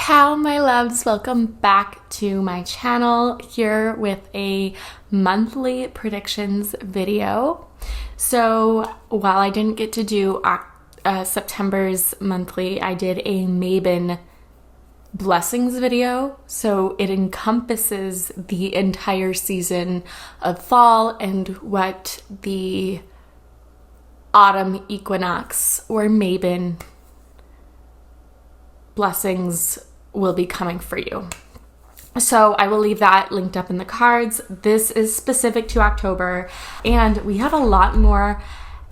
Ciao my loves, welcome back to my channel here with a monthly predictions video. So while I didn't get to do September's monthly, I did a mabon blessings video, so it encompasses the entire season of fall and what the autumn equinox or mabon blessings will be coming for you. So I will leave that linked up in the cards. This is specific to October, and we have a lot more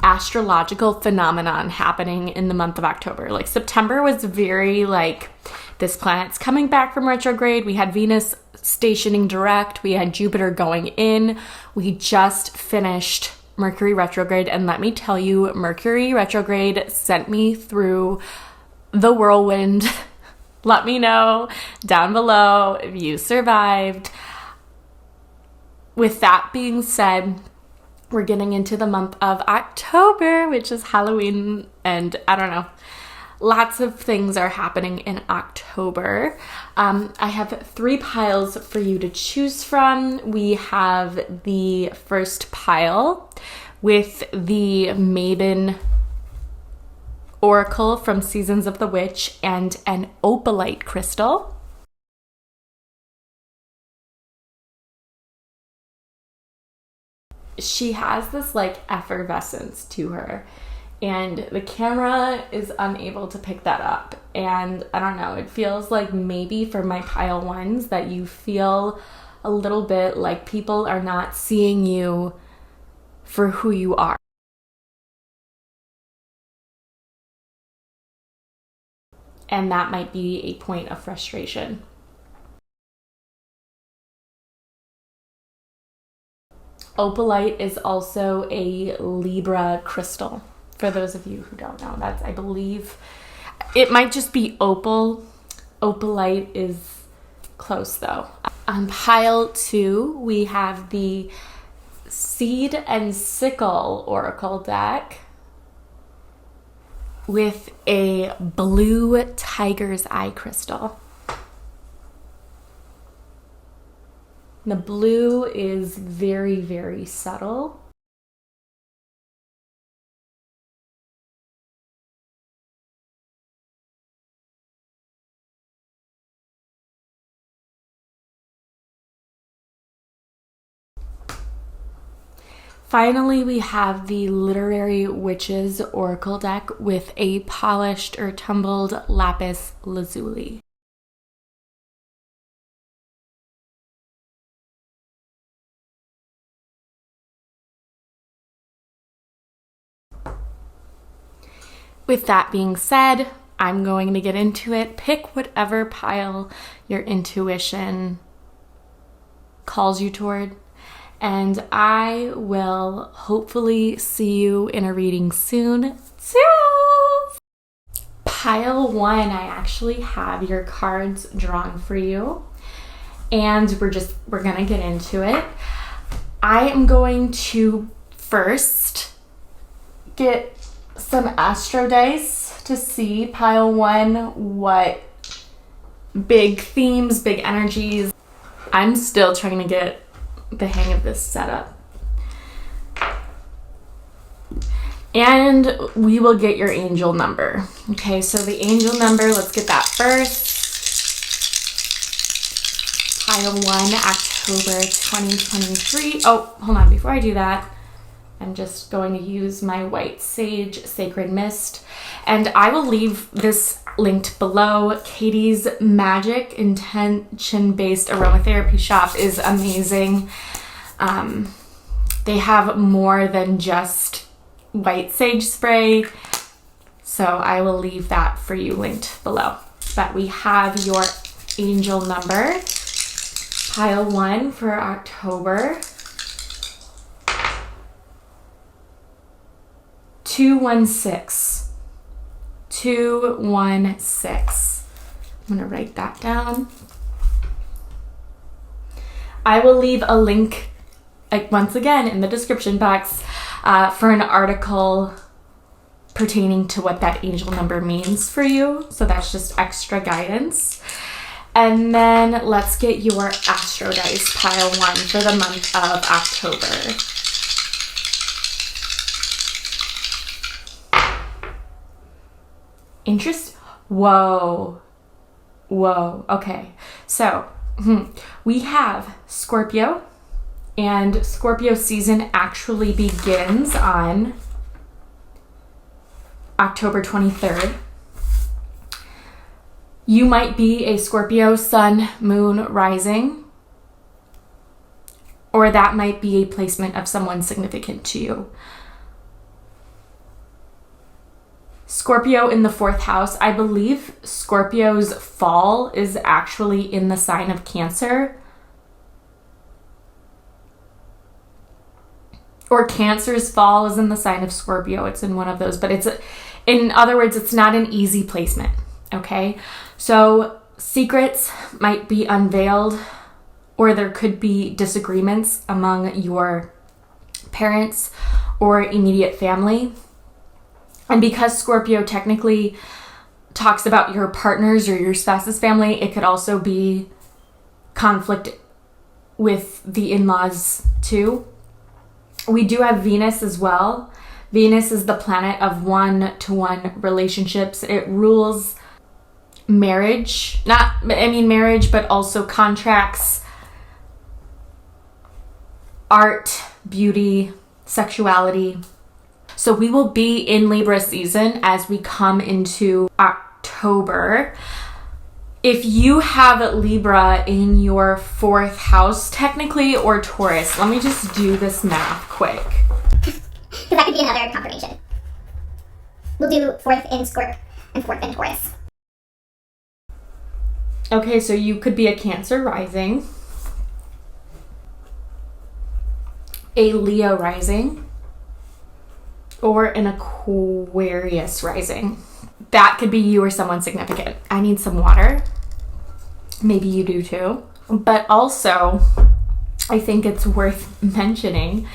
astrological phenomenon happening in the month of October. Like September was very like, this planet's coming back from retrograde. We had Venus stationing direct. We had Jupiter going in. We just finished Mercury retrograde, and let me tell you, Mercury retrograde sent me through the whirlwind. Let me know down below if you survived. With that being said, we're getting into the month of October, which is Halloween, and I don't know, lots of things are happening in October. I have 3 piles for you to choose from. We have the first pile with the mabon oracle from Seasons of the Witch and an opalite crystal. She has this like effervescence to her, and the camera is unable to pick that up. And I don't know, it feels like maybe for my pile ones that you feel a little bit like people are not seeing you for who you are. And that might be a point of frustration. Opalite is also a Libra crystal. For those of you who don't know, that's, I believe, it might just be opal. Opalite is close though. On pile 2, we have the Seed and Sickle Oracle deck with a blue tiger's eye crystal. The blue is very, very subtle. Finally, we have the Literary Witches Oracle deck with a polished or tumbled lapis lazuli. With that being said, I'm going to get into it. Pick whatever pile your intuition calls you toward, and I will hopefully see you in a reading soon. Toodles! Pile 1, I actually have your cards drawn for you, and we're gonna get into it. I am going to first get some astro dice to see, pile 1, what big themes, big energies. I'm still trying to get the hang of this setup. And we will get your angel number. Okay, so the angel number, let's get that first. Pile 1, October 2023. Oh, hold on, before I do that, I'm just going to use my White Sage Sacred Mist, and I will leave this linked below. Katie's Magic intention-based aromatherapy shop is amazing. They have more than just white sage spray, so I will leave that for you linked below. But we have your angel number, pile 1 for October. 216. 216. I'm gonna write that down. I will leave a link, once again, in the description box for an article pertaining to what that angel number means for you. So that's just extra guidance. And then let's get your Astro Dice pile 1 for the month of October. Whoa. Okay. So we have Scorpio, and Scorpio season actually begins on October 23rd. You might be a Scorpio sun, moon, rising, or that might be a placement of someone significant to you. Scorpio in the 4th house. I believe Scorpio's fall is actually in the sign of Cancer. Or Cancer's fall is in the sign of Scorpio. It's in one of those, but in other words, it's not an easy placement. Okay, so secrets might be unveiled, or there could be disagreements among your parents or immediate family. And because Scorpio technically talks about your partner's or your spouse's family, it could also be conflict with the in-laws too. We do have Venus as well. Venus is the planet of one-to-one relationships. It rules marriage, marriage, but also contracts, art, beauty, sexuality. So we will be in Libra season as we come into October. If you have Libra in your 4th house, technically, or Taurus, let me just do this math quick. Because that could be another confirmation. We'll do 4th in Scorp and 4th in Taurus. Okay, so you could be a Cancer rising, a Leo rising, or an Aquarius rising. That could be you or someone significant. I need some water. Maybe you do too. But also, I think it's worth mentioning,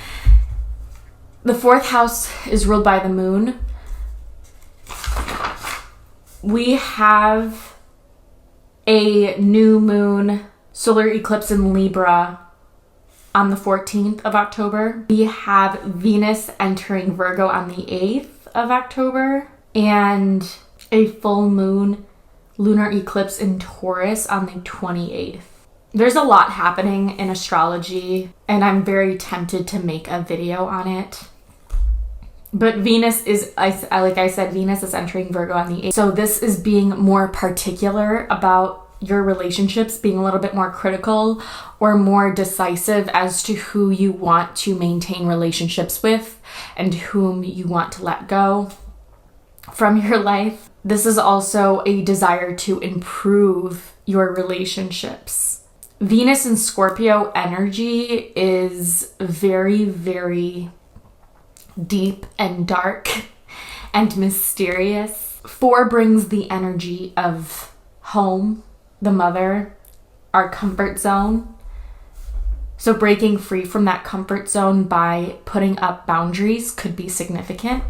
the 4th house is ruled by the moon. We have a new moon solar eclipse in Libra on the 14th of October. We have Venus entering Virgo on the 8th of October, and a full moon lunar eclipse in Taurus on the 28th. There's a lot happening in astrology, and I'm very tempted to make a video on it. But Venus is, like I said, Venus is entering Virgo on the 8th. So this is being more particular about your relationships, being a little bit more critical or more decisive as to who you want to maintain relationships with and whom you want to let go from your life. This is also a desire to improve your relationships. Venus in Scorpio energy is very, very deep and dark and mysterious. 4 brings the energy of home, the mother, our comfort zone. So breaking free from that comfort zone by putting up boundaries could be significant.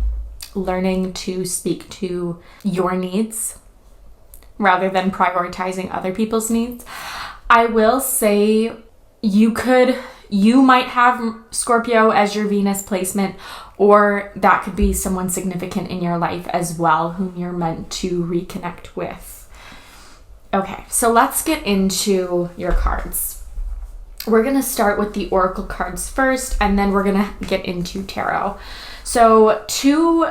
Learning to speak to your needs rather than prioritizing other people's needs. I will say you might have Scorpio as your Venus placement, or that could be someone significant in your life as well whom you're meant to reconnect with. Okay, so let's get into your cards. We're going to start with the Oracle cards first, and then we're going to get into tarot. So 2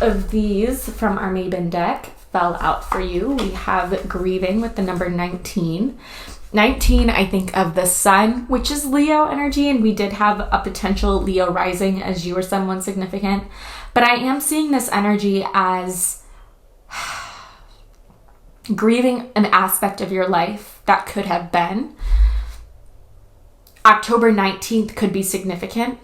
of these from our mabon deck fell out for you. We have Grieving with the number 19. 19, I think of the sun, which is Leo energy, and we did have a potential Leo rising as you or someone significant. But I am seeing this energy as grieving an aspect of your life that could have been. October 19th could be significant,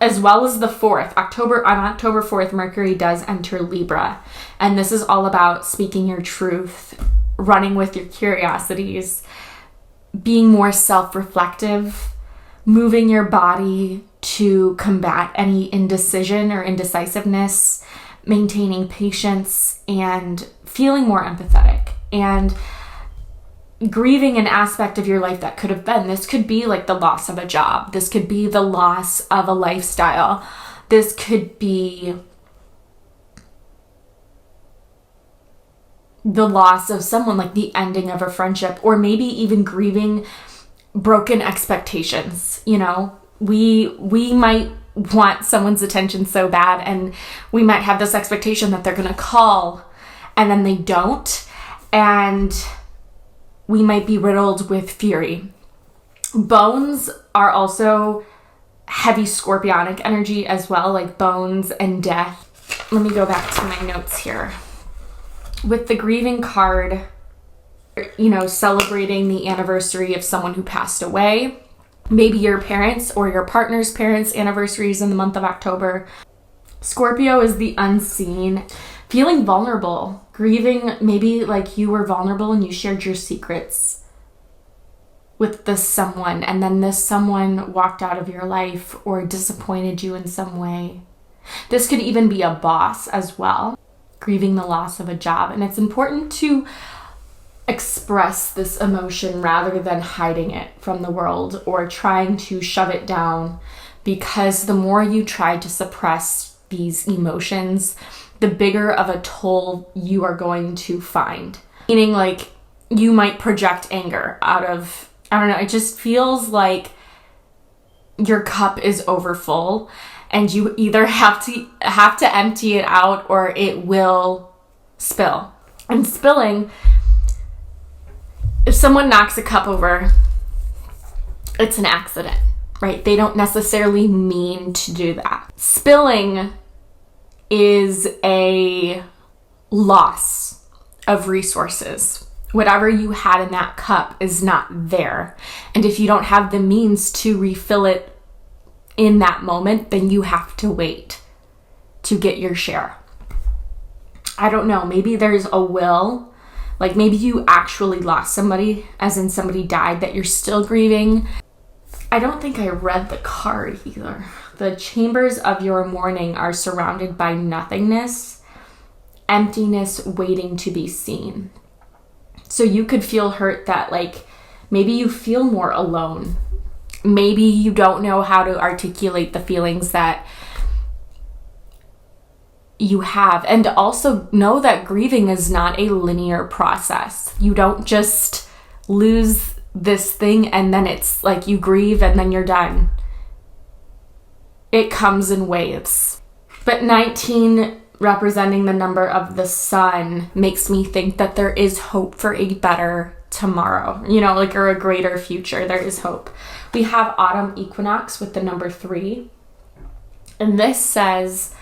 as well as the 4th. On October 4th, Mercury does enter Libra, and this is all about speaking your truth, running with your curiosities, being more self-reflective, moving your body to combat any indecision or indecisiveness, maintaining patience, and feeling more empathetic. And grieving an aspect of your life that could have been. This could be like the loss of a job. This could be the loss of a lifestyle. This could be the loss of someone, like the ending of a friendship, or maybe even grieving broken expectations. You know, we might want someone's attention so bad, and we might have this expectation that they're going to call, and then they don't, and we might be riddled with fury. Bones are also heavy scorpionic energy as well, like bones and death. Let me go back to my notes here. With the grieving card, you know, celebrating the anniversary of someone who passed away, maybe your parents or your partner's parents' anniversaries in the month of October. Scorpio is the unseen, feeling vulnerable, grieving maybe like you were vulnerable and you shared your secrets with this someone, and then this someone walked out of your life or disappointed you in some way. This could even be a boss as well, grieving the loss of a job. And it's important to express this emotion rather than hiding it from the world or trying to shove it down, because the more you try to suppress these emotions, the bigger of a toll you are going to find. Meaning, like, you might project anger out of, I don't know, it just feels like your cup is overfull and you either have to empty it out or it will spill. And spilling, if someone knocks a cup over, it's an accident, right? They don't necessarily mean to do that. Spilling is a loss of resources. Whatever you had in that cup is not there. And if you don't have the means to refill it in that moment, then you have to wait to get your share. I don't know, maybe there's a will, like maybe you actually lost somebody, as in somebody died that you're still grieving. I don't think I read the card either. The chambers of your mourning are surrounded by nothingness, emptiness waiting to be seen. So you could feel hurt that, like, maybe you feel more alone. Maybe you don't know how to articulate the feelings that you have. And also know that grieving is not a linear process. You don't just lose this thing and then it's like you grieve and then you're done. It comes in waves. But 19, representing the number of the sun, makes me think that there is hope for a better tomorrow, you know, like, or a greater future. There is hope. We have autumn equinox with the number 3. And this says,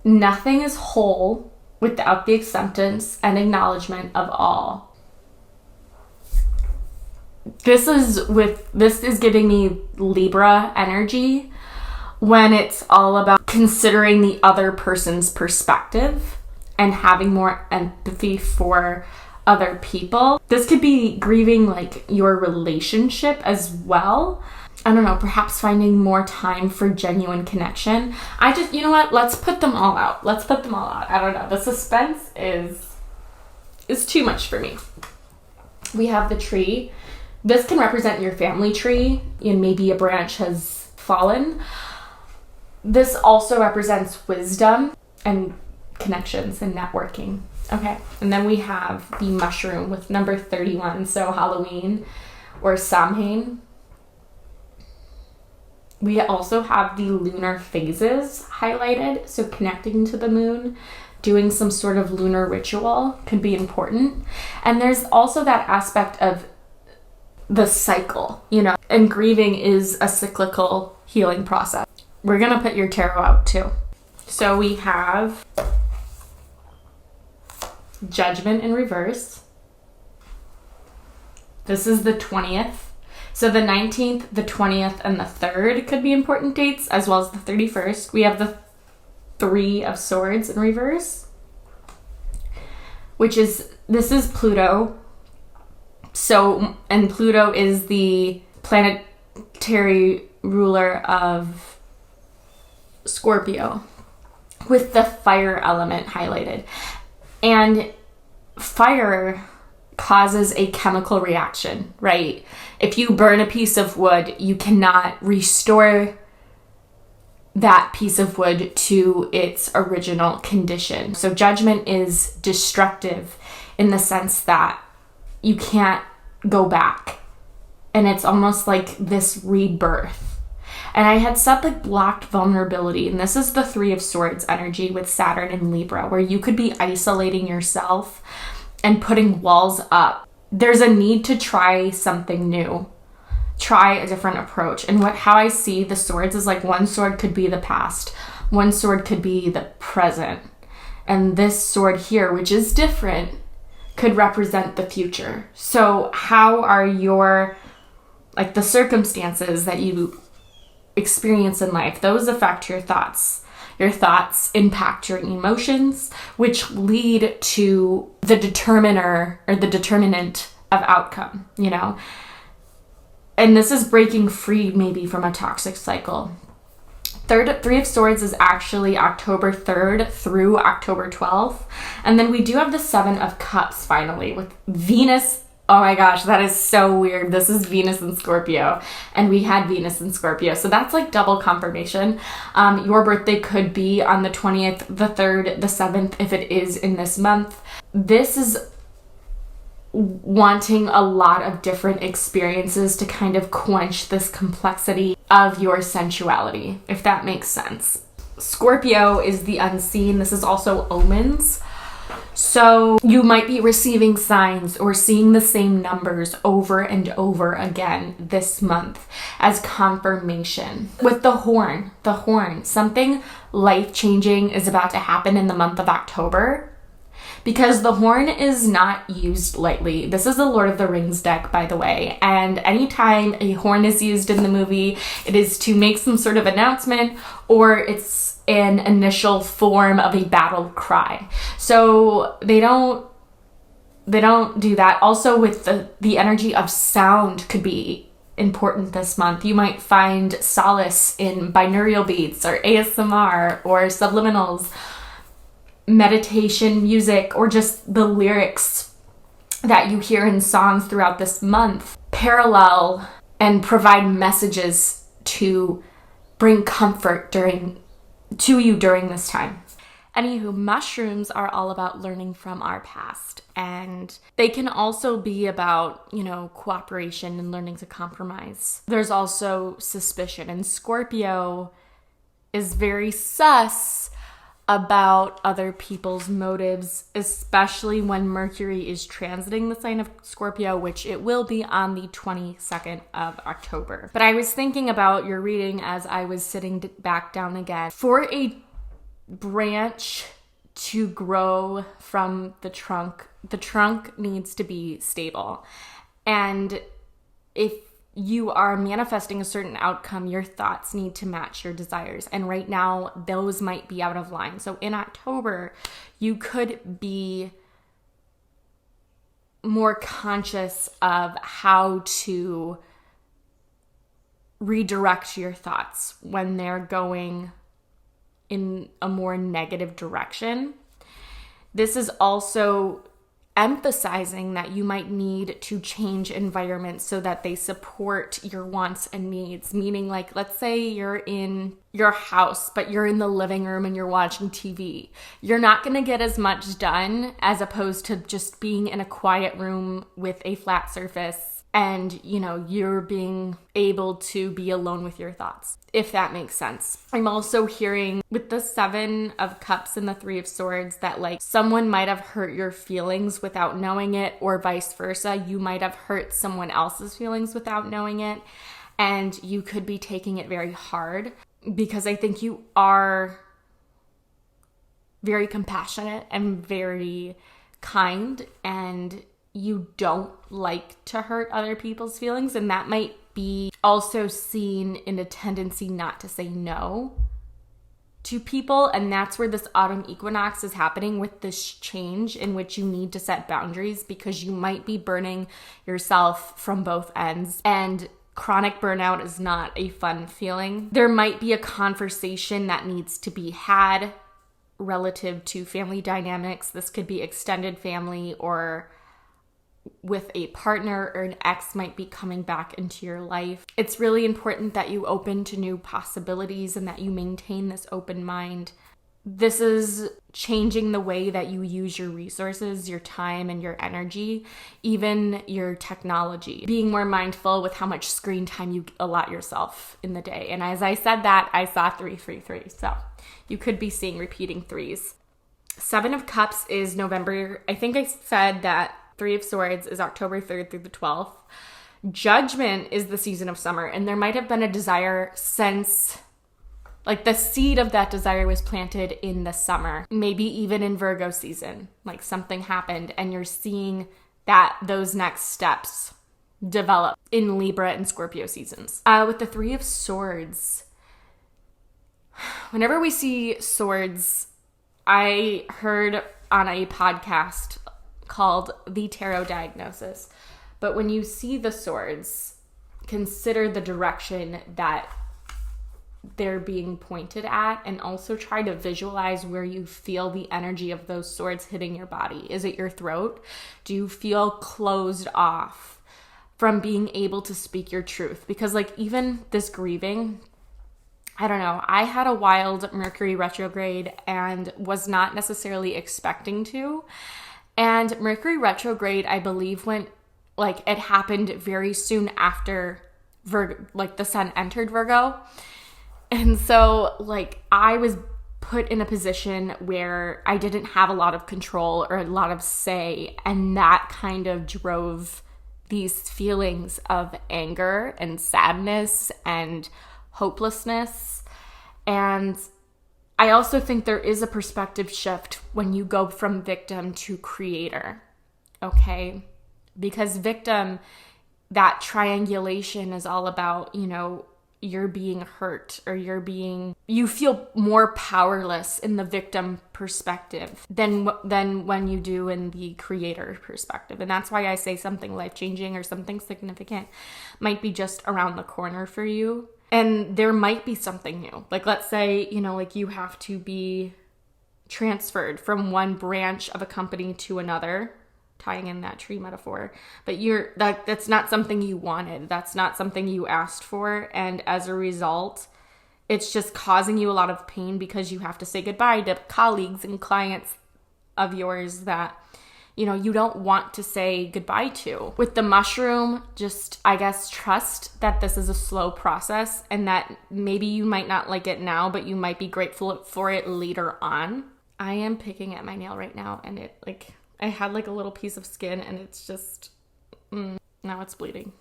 nothing is whole without the acceptance and acknowledgement of all. This is giving me Libra energy, when it's all about considering the other person's perspective and having more empathy for other people. This could be grieving like your relationship as well. I don't know, perhaps finding more time for genuine connection. You know what? Let's put them all out. I don't know. The suspense is too much for me. We have the tree. This can represent your family tree, and maybe a branch has fallen. This also represents wisdom and connections and networking. Okay, and then we have the mushroom with number 31, so Halloween or Samhain. We also have the lunar phases highlighted, so connecting to the moon, doing some sort of lunar ritual could be important. And there's also that aspect of the cycle, you know, and grieving is a cyclical healing process. We're going to put your tarot out too. So we have Judgment in reverse. This is the 20th. So the 19th, the 20th, and the 3rd could be important dates, as well as the 31st. We have the 3 of Swords in reverse, this is Pluto. So, and Pluto is the planetary ruler of Scorpio, with the fire element highlighted. And fire causes a chemical reaction, right? If you burn a piece of wood, you cannot restore that piece of wood to its original condition. So judgment is destructive in the sense that you can't go back. And it's almost like this rebirth. And I had said like blocked vulnerability, and this is the 3 of Swords energy with Saturn and Libra, where you could be isolating yourself and putting walls up. There's a need to try something new. Try a different approach. And how I see the swords is like one sword could be the past, one sword could be the present, and this sword here, which is different, could represent the future. So how are your, like the circumstances that you experience in life, those affect your thoughts. Your thoughts impact your emotions, which lead to the determiner or the determinant of outcome, you know? And this is breaking free maybe from a toxic cycle. 3 of Swords is actually October 3rd through October 12th. And then we do have the 7 of Cups finally with Venus. Oh my gosh, that is so weird. This is Venus in Scorpio, and we had Venus in Scorpio. So that's like double confirmation. Your birthday could be on the 20th, the 3rd, the 7th, if it is in this month. This is wanting a lot of different experiences to kind of quench this complexity of your sensuality, if that makes sense. Scorpio is the unseen. This is also omens. So you might be receiving signs or seeing the same numbers over and over again this month as confirmation. With the horn, something life-changing is about to happen in the month of October, because the horn is not used lightly. This is the Lord of the Rings deck, by the way, and anytime a horn is used in the movie, it is to make some sort of announcement, or it's an initial form of a battle cry. So they don't do that. Also with the energy of sound could be important this month. You might find solace in binaural beats or ASMR or subliminals, meditation music, or just the lyrics that you hear in songs throughout this month parallel and provide messages to bring comfort to you during this time. Anywho, mushrooms are all about learning from our past, and they can also be about, cooperation and learning to compromise. There's also suspicion, and Scorpio is very sus about other people's motives, especially when Mercury is transiting the sign of Scorpio, which it will be on the 22nd of October. But I was thinking about your reading as I was sitting back down again. For a branch to grow from the trunk needs to be stable. And if you are manifesting a certain outcome, your thoughts need to match your desires. And right now, those might be out of line. So in October, you could be more conscious of how to redirect your thoughts when they're going in a more negative direction. This is also emphasizing that you might need to change environments so that they support your wants and needs. Meaning, like, let's say you're in your house, but you're in the living room and you're watching TV. You're not going to get as much done as opposed to just being in a quiet room with a flat surface and, you're being able to be alone with your thoughts, if that makes sense. I'm also hearing with the 7 of Cups and the 3 of Swords that, like, someone might have hurt your feelings without knowing it, or vice versa. You might have hurt someone else's feelings without knowing it, and you could be taking it very hard, because I think you are very compassionate and very kind, and you don't like to hurt other people's feelings, and that might be also seen in a tendency not to say no to people. And that's where this autumn equinox is happening, with this change in which you need to set boundaries, because you might be burning yourself from both ends, and chronic burnout is not a fun feeling. There might be a conversation that needs to be had relative to family dynamics. This could be extended family or with a partner or an ex might be coming back into your life. It's really important that you open to new possibilities and that you maintain this open mind. This is changing the way that you use your resources, your time and your energy, even your technology. Being more mindful with how much screen time you allot yourself in the day. And as I said that, I saw 333. So you could be seeing repeating threes. 7 of Cups is November. I think I said that 3 of Swords is October 3rd through the 12th. Judgment is the season of summer, and there might have been a desire since, like, the seed of that desire was planted in the summer, maybe even in Virgo season. Like, something happened and you're seeing that those next steps develop in Libra and Scorpio seasons. With the 3 of Swords, whenever we see swords, I heard on a podcast called The Tarot Diagnosis, but when you see the swords, consider the direction that they're being pointed at, and also try to visualize where you feel the energy of those swords hitting your body. Is it your throat? Do you feel closed off from being able to speak your truth? Because, like, even this grieving, I don't know, I had a wild Mercury retrograde and was not necessarily expecting to. And Mercury retrograde, I believe, it happened very soon after Virgo, like the sun entered Virgo. And so, like, I was put in a position where I didn't have a lot of control or a lot of say. And that kind of drove these feelings of anger and sadness and hopelessness. And I also think there is a perspective shift when you go from victim to creator, okay? Because victim, that triangulation is all about, you're being hurt or you feel more powerless in the victim perspective than when you do in the creator perspective. And that's why I say something life-changing or something significant might be just around the corner for you. And there might be something new. Like, let's say, you have to be transferred from one branch of a company to another, tying in that tree metaphor. But that's not something you wanted. That's not something you asked for. And as a result, it's just causing you a lot of pain because you have to say goodbye to colleagues and clients of yours that, you don't want to say goodbye to. With the mushroom, just, I guess, trust that this is a slow process and that maybe you might not like it now, but you might be grateful for it later on. I am picking at my nail right now, and I had a little piece of skin, and it's just, now it's bleeding.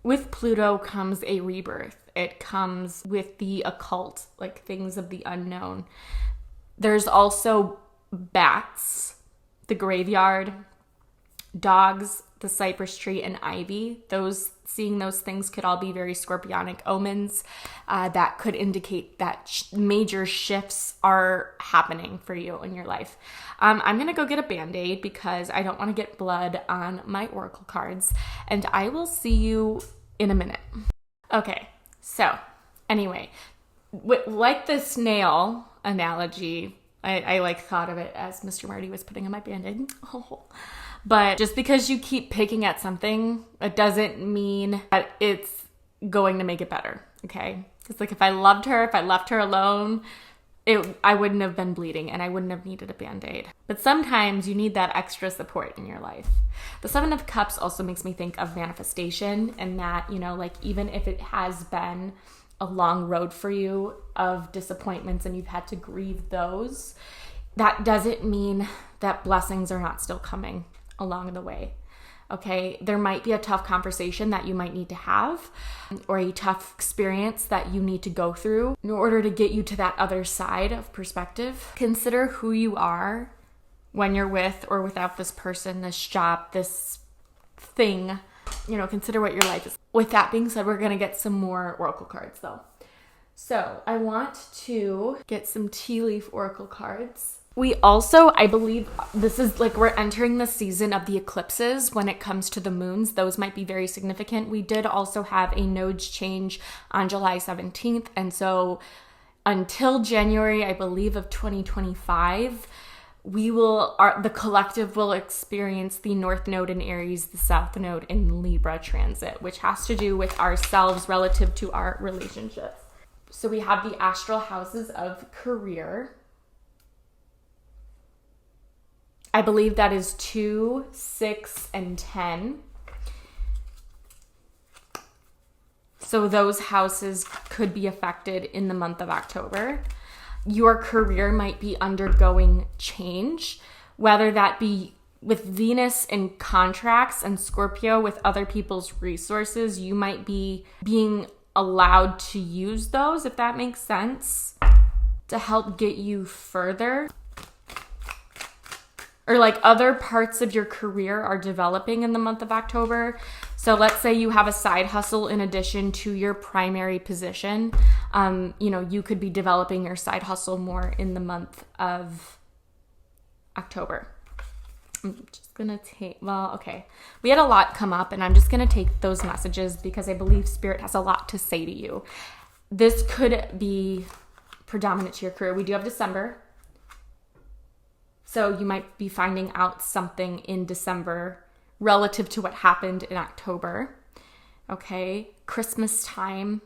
With Pluto comes a rebirth. It comes with the occult, like things of the unknown. There's also bats, the graveyard, dogs, the cypress tree, and ivy. Seeing those things could all be very scorpionic omens that could indicate that major shifts are happening for you in your life. I'm going to go get a Band-Aid because I don't want to get blood on my oracle cards, and I will see you in a minute. Okay, so anyway, like the snail analogy, I thought of it as Mr. Marty was putting on my Band-Aid. Oh. But just because you keep picking at something, it doesn't mean that it's going to make it better, okay? It's like if I loved her, if I left her alone, I wouldn't have been bleeding and I wouldn't have needed a Band-Aid. But sometimes you need that extra support in your life. The 7 of Cups also makes me think of manifestation, and that, even if it has been a long road for you of disappointments and you've had to grieve those, that doesn't mean that blessings are not still coming along the way. Okay, there might be a tough conversation that you might need to have, or a tough experience that you need to go through in order to get you to that other side of perspective. Consider who you are when you're with or without this person, this job, this thing. Consider what your life is. With that being said, we're going to get some more oracle cards though. So I want to get some tea leaf oracle cards. We also, I believe, this is we're entering the season of the eclipses when it comes to the moons. Those might be very significant. We did also have a nodes change on July 17th. And so until January, I believe, of 2025, the collective will experience the North Node in Aries, the South Node in Libra transit, which has to do with ourselves relative to our relationships. So we have the astral houses of career. I believe that is 2, 6, and 10. So those houses could be affected in the month of October. Your career might be undergoing change, whether that be with Venus in contracts and Scorpio with other people's resources. You might be being allowed to use those, if that makes sense, to help get you further. Or like other parts of your career are developing in the month of October. So let's say you have a side hustle in addition to your primary position. You could be developing your side hustle more in the month of October. I'm just going to we had a lot come up, and I'm just going to take those messages because I believe Spirit has a lot to say to you. This could be predominant to your career. We do have December. So you might be finding out something in December relative to what happened in October. Okay. Christmas time,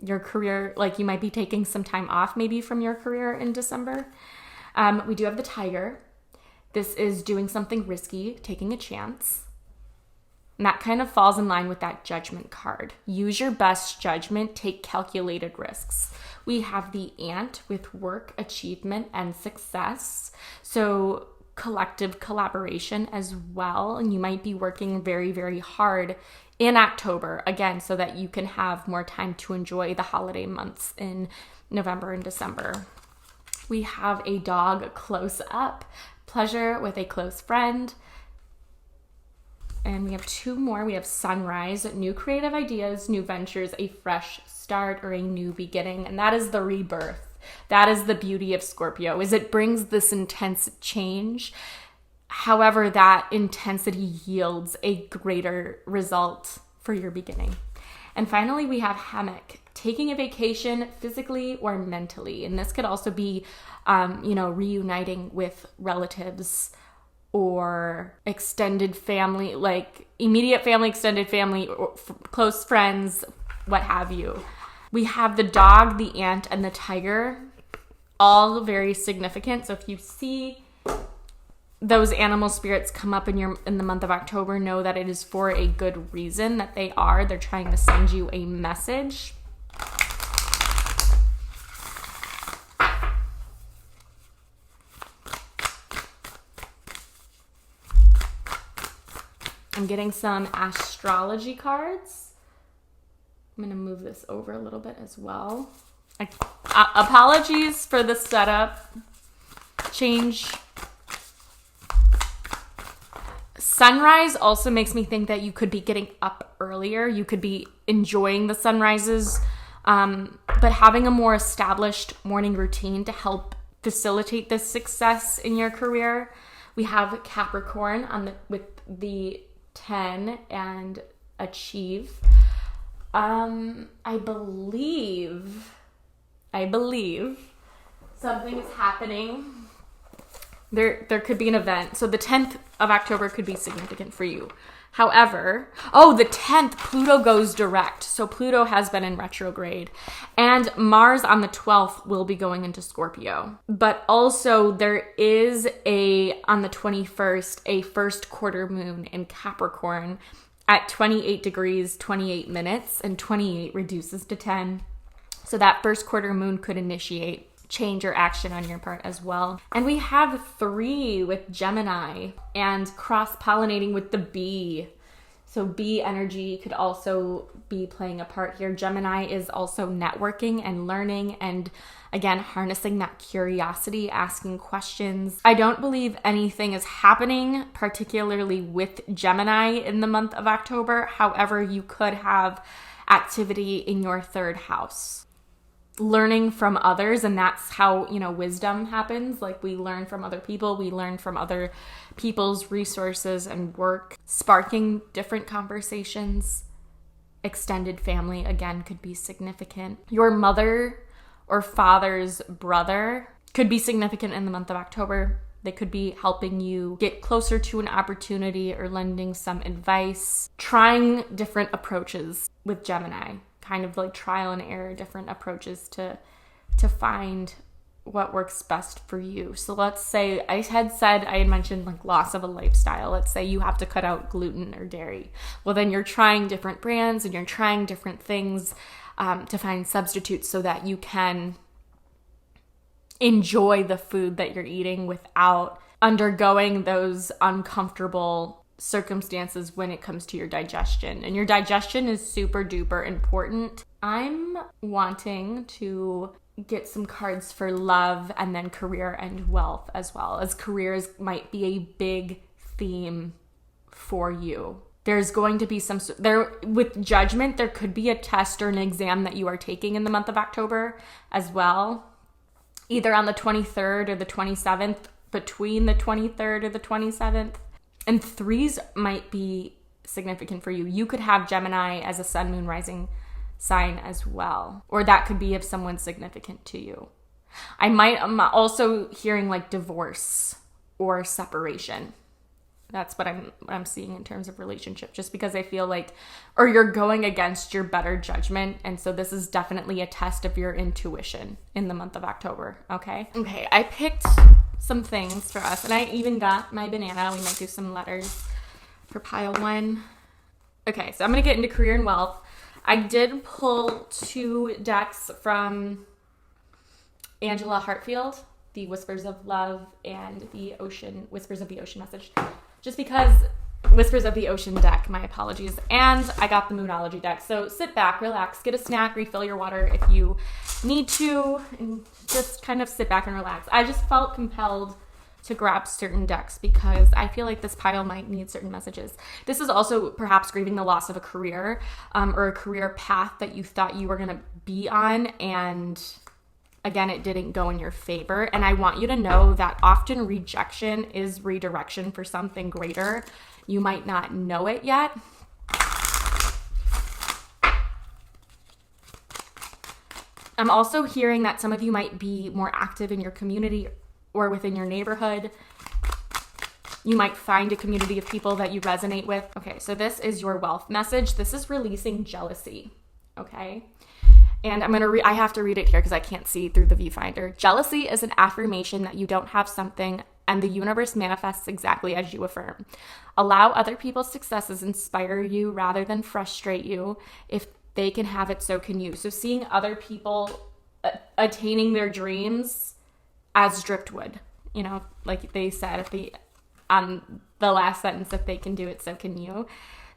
your career, like you might be taking some time off maybe from your career in December. We do have the Tiger. This is doing something risky, taking a chance. And that kind of falls in line with that Judgment card. Use your best judgment, take calculated risks. We have the Ant with work, achievement, and success. So collective collaboration as well. And you might be working very, very hard in October, again, so that you can have more time to enjoy the holiday months in November and December. We have a dog close up, pleasure with a close friend. And we have 2 more. We have Sunrise, new creative ideas, new ventures, a fresh start, or a new beginning. And that is the rebirth. That is the beauty of Scorpio, is it brings this intense change. However, that intensity yields a greater result for your beginning. And finally, we have Hammock, taking a vacation physically or mentally. And this could also be, reuniting with relatives or extended family, like immediate family, extended family, or close friends, what have you. We have the dog, the ant, and the tiger, all very significant. So if you see those animal spirits come up in the month of October, know that it is for a good reason, that they're trying to send you a message. I'm getting some astrology cards. I'm going to move this over a little bit as well. Apologies for the setup change. Sunrise also makes me think that you could be getting up earlier. You could be enjoying the sunrises, but having a more established morning routine to help facilitate this success in your career. We have Capricorn with the 10 and achieve. I believe something is happening. There could be an event. So the 10th of October could be significant for you. However, the 10th, Pluto goes direct. So Pluto has been in retrograde. And Mars on the 12th will be going into Scorpio. But also there is on the 21st, a first quarter moon in Capricorn at 28 degrees, 28 minutes, and 28 reduces to 10. So that first quarter moon could initiate change or action on your part as well. And we have 3 with Gemini and cross-pollinating with the bee. So bee energy could also be playing a part here. Gemini is also networking and learning and, again, harnessing that curiosity, asking questions. I don't believe anything is happening, particularly with Gemini in the month of October. However, you could have activity in your 3rd house. Learning from others, and that's how wisdom happens. Like, we learn from other people, we learn from other people's resources and work, sparking different conversations. Extended family, again, could be significant. Your mother or father's brother could be significant in the month of October. They could be helping you get closer to an opportunity or lending some advice, trying different approaches with Gemini, kind of like trial and error, different approaches to find what works best for you. So let's say I had mentioned like loss of a lifestyle. Let's say you have to cut out gluten or dairy. Well, then you're trying different brands and you're trying different things to find substitutes so that you can enjoy the food that you're eating without undergoing those uncomfortable circumstances when it comes to your digestion. And your digestion is super duper important. I'm wanting to get some cards for love and then career and wealth, as well as careers might be a big theme for you. There's going to be with judgment, there could be a test or an exam that you are taking in the month of October as well, either on the 23rd or the 27th, between the 23rd or the 27th. And 3s might be significant for you. You could have Gemini as a sun, moon, rising sign as well, or that could be if someone's significant to you. I'm also hearing like divorce or separation. That's what I'm seeing in terms of relationship, just because I feel like, or you're going against your better judgment. And so this is definitely a test of your intuition in the month of October. Okay, I picked some things for us, and I even got my banana. We might do some letters for pile 1. Okay, so I'm going to get into career and wealth. I did pull 2 decks from Angela Hartfield, the Whispers of Love and the Whispers of the Ocean message, just because Whispers of the Ocean deck, my apologies, and I got the Moonology deck. So sit back, relax, get a snack, refill your water if you need to, and just kind of sit back and relax. I just felt compelled to grab certain decks because I feel like this pile might need certain messages. This is also perhaps grieving the loss of a career or a career path that you thought you were going to be on, and again, it didn't go in your favor. And I want you to know that often rejection is redirection for something greater. You might not know it yet. I'm also hearing that some of you might be more active in your community or within your neighborhood. You might find a community of people that you resonate with. Okay, so this is your wealth message. This is releasing jealousy, okay? And I have to read it here because I can't see through the viewfinder. Jealousy is an affirmation that you don't have something, and the universe manifests exactly as you affirm. Allow other people's successes inspire you rather than frustrate you. If they can have it, so can you. So seeing other people attaining their dreams as driftwood, like they said on the last sentence, if they can do it, so can you.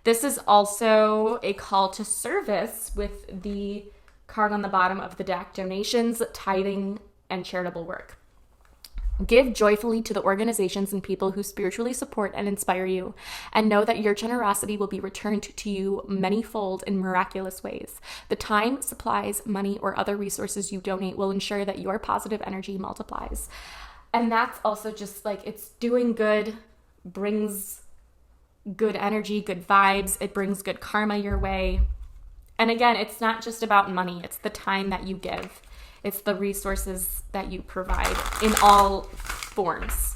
This is also a call to service with the card on the bottom of the deck: donations, tithing, and charitable work. Give joyfully to the organizations and people who spiritually support and inspire you, and know that your generosity will be returned to you manyfold in miraculous ways. The time, supplies, money, or other resources you donate will ensure that your positive energy multiplies. And that's also just like, it's doing good, brings good energy, good vibes. It brings good karma your way. And again, it's not just about money. It's the time that you give. It's the resources that you provide in all forms.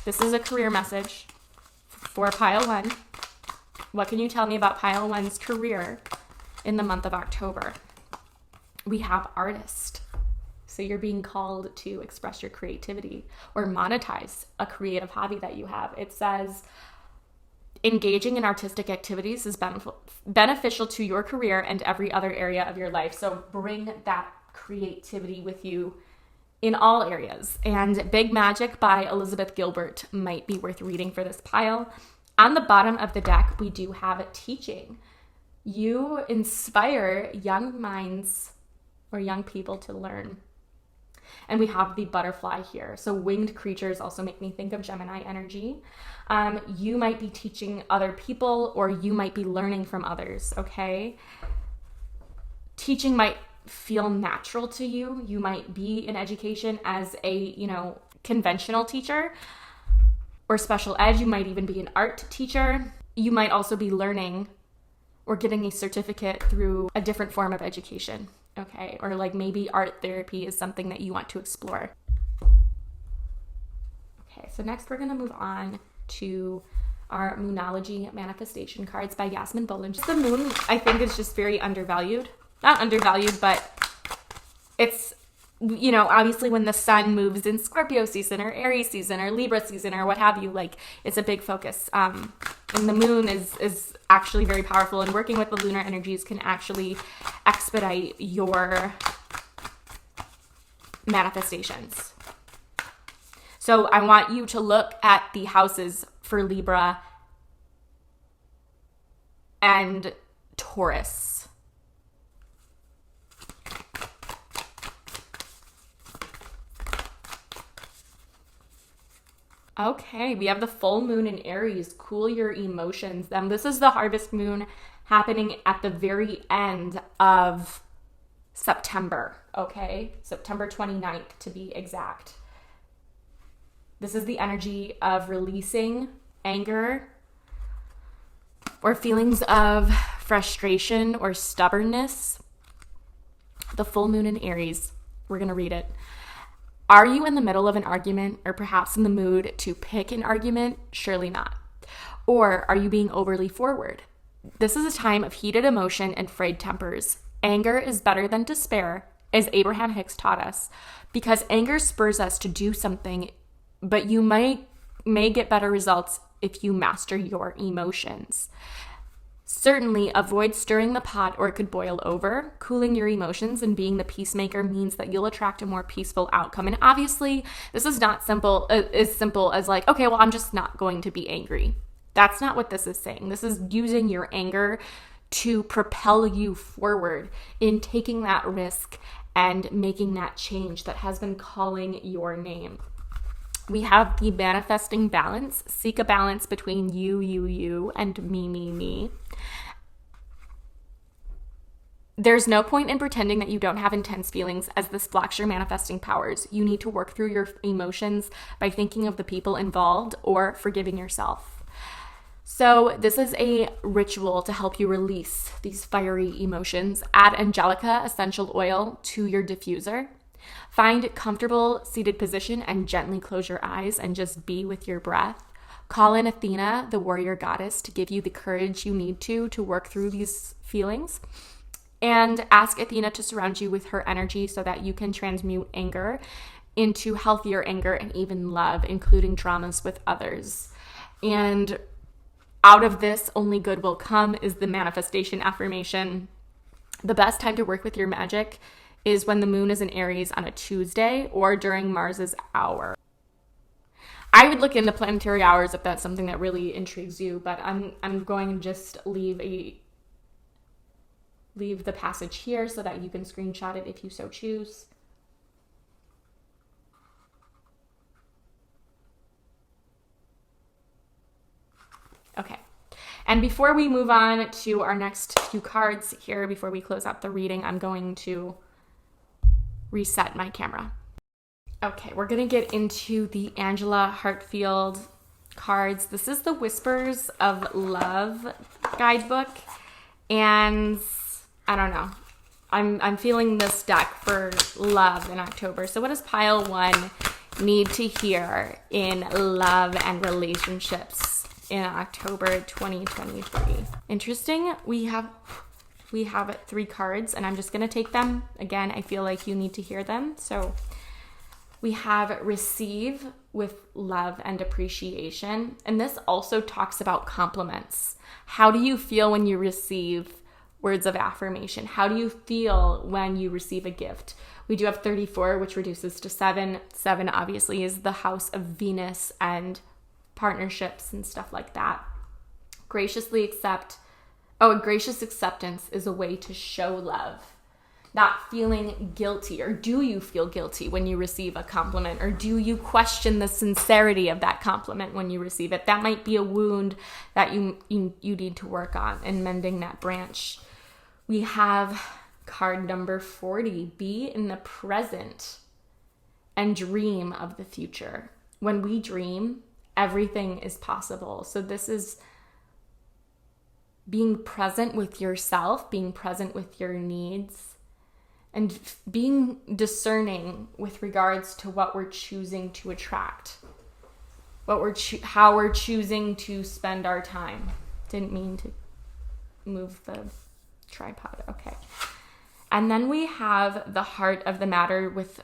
This is a career message for pile 1. What can you tell me about pile 1's career in the month of October? We have artist. So you're being called to express your creativity or monetize a creative hobby that you have. It says, engaging in artistic activities is beneficial to your career and every other area of your life. So bring that creativity with you in all areas. And Big Magic by Elizabeth Gilbert might be worth reading for this pile. On the bottom of the deck, we do have teaching. You inspire young minds or young people to learn. And we have the butterfly here. So winged creatures also make me think of Gemini energy. You might be teaching other people, or you might be learning from others, okay? Teaching might feel natural to you. You might be in education as a, conventional teacher or special ed. You might even be an art teacher. You might also be learning or getting a certificate through a different form of education, okay? Or like maybe art therapy is something that you want to explore. Okay, so next we're gonna move on to our Moonology manifestation cards by Yasmin Bolin. The moon, I think, is just very undervalued. Not undervalued, but it's, you know, obviously when the sun moves in Scorpio season or Aries season or Libra season or what have you, like it's a big focus. And the moon is actually very powerful, and working with the lunar energies can actually expedite your manifestations. So I want you to look at the houses for Libra and Taurus. Okay, we have the full moon in Aries. Cool your emotions. This is the harvest moon happening at the very end of September, okay? September 29th to be exact. This is the energy of releasing anger or feelings of frustration or stubbornness. The full moon in Aries. We're going to read it. Are you in the middle of an argument or perhaps in the mood to pick an argument? Surely not. Or are you being overly forward? This is a time of heated emotion and frayed tempers. Anger is better than despair, as Abraham Hicks taught us, because anger spurs us to do something, but you may get better results if you master your emotions. Certainly avoid stirring the pot or it could boil over. Cooling your emotions and being the peacemaker means that you'll attract a more peaceful outcome. And obviously, this is not as simple as like, okay, well, I'm just not going to be angry. That's not what this is saying. This is using your anger to propel you forward in taking that risk and making that change that has been calling your name. We have the manifesting balance. Seek a balance between you, and me. There's no point in pretending that you don't have intense feelings, as this blocks your manifesting powers. You need to work through your emotions by thinking of the people involved or forgiving yourself. So this is a ritual to help you release these fiery emotions. Add Angelica essential oil to your diffuser. Find a comfortable seated position and gently close your eyes and just be with your breath. Call in Athena, the warrior goddess, to give you the courage you need to work through these feelings. And ask Athena to surround you with her energy so that you can transmute anger into healthier anger and even love, including traumas with others. And out of this, only good will come is the manifestation affirmation. The best time to work with your magic is when the moon is in Aries on a Tuesday or during Mars's hour. I would look into planetary hours if that's something that really intrigues you, but I'm going to just leave the passage here so that you can screenshot it if you so choose. Okay. And before we move on to our next few cards here, before we close out the reading, I'm going to reset my camera. Okay, we're going to get into the Angela Hartfield cards. This is the Whispers of Love guidebook. And I don't know. I'm feeling this deck for love in October. So what does pile 1 need to hear in love and relationships in October 2023? Interesting. We have 3 cards, and I'm just going to take them. Again, I feel like you need to hear them. So we have receive with love and appreciation. And this also talks about compliments. How do you feel when you receive words of affirmation? How do you feel when you receive a gift? We do have 34, which reduces to 7. 7 obviously is the house of Venus and partnerships and stuff like that. Gracious acceptance is a way to show love. Not feeling guilty, or do you feel guilty when you receive a compliment, or do you question the sincerity of that compliment when you receive it? That might be a wound that you need to work on in mending that branch. We have card number 40, be in the present and dream of the future. When we dream, everything is possible. So this is being present with yourself, being present with your needs, and being discerning with regards to what we're choosing to attract, how we're choosing to spend our time. Didn't mean to move the tripod. Okay. And then we have the heart of the matter with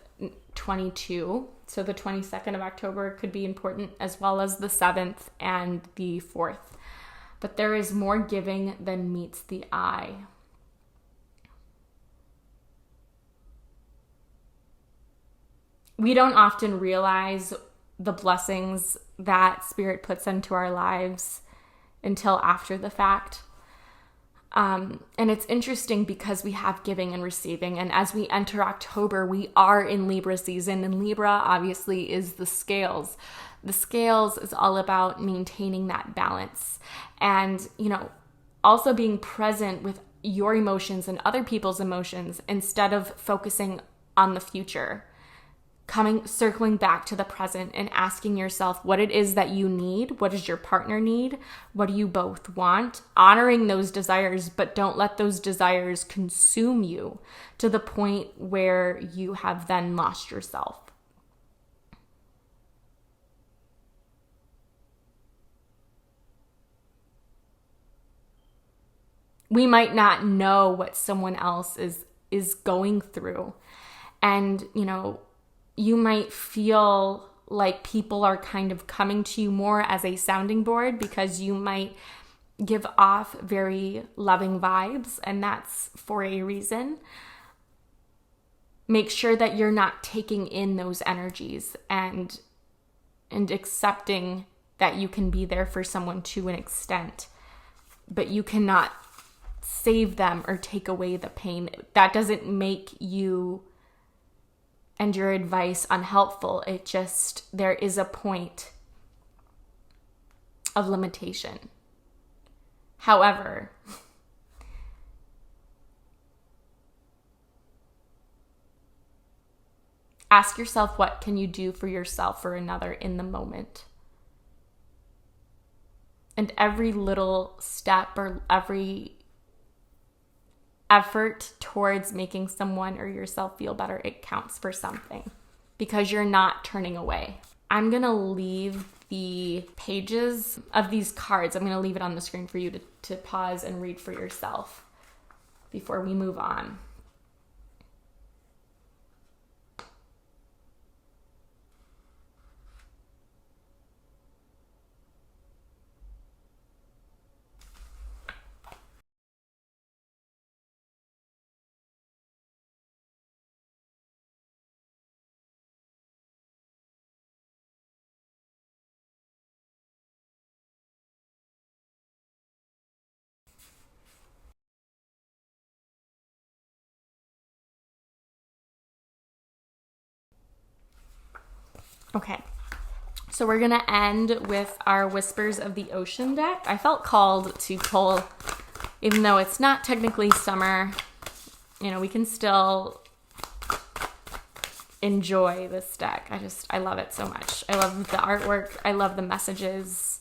22. So the 22nd of October could be important, as well as the 7th and the 4th. But there is more giving than meets the eye. We don't often realize the blessings that Spirit puts into our lives until after the fact. And it's interesting because we have giving and receiving. And as we enter October, we are in Libra season. And Libra obviously is the scales. The scales is all about maintaining that balance. And, also being present with your emotions and other people's emotions instead of focusing on the future. Circling back to the present and asking yourself what it is that you need. What does your partner need? What do you both want? Honoring those desires, but don't let those desires consume you to the point where you have then lost yourself. We might not know what someone else is going through. And, you might feel like people are kind of coming to you more as a sounding board because you might give off very loving vibes, and that's for a reason. Make sure that you're not taking in those energies and accepting that you can be there for someone to an extent, but you cannot save them or take away the pain. That doesn't make you and your advice unhelpful. It just, there is a point of limitation. However, ask yourself, what can you do for yourself or another in the moment? And every little step or every effort towards making someone or yourself feel better, it counts for something because you're not turning away. I'm going to leave the pages of these cards. I'm going to leave it on the screen for you to pause and read for yourself before we move on. Okay, so we're going to end with our Whispers of the Ocean deck. I felt called to pull, even though it's not technically summer, we can still enjoy this deck. I love it so much. I love the artwork. I love the messages.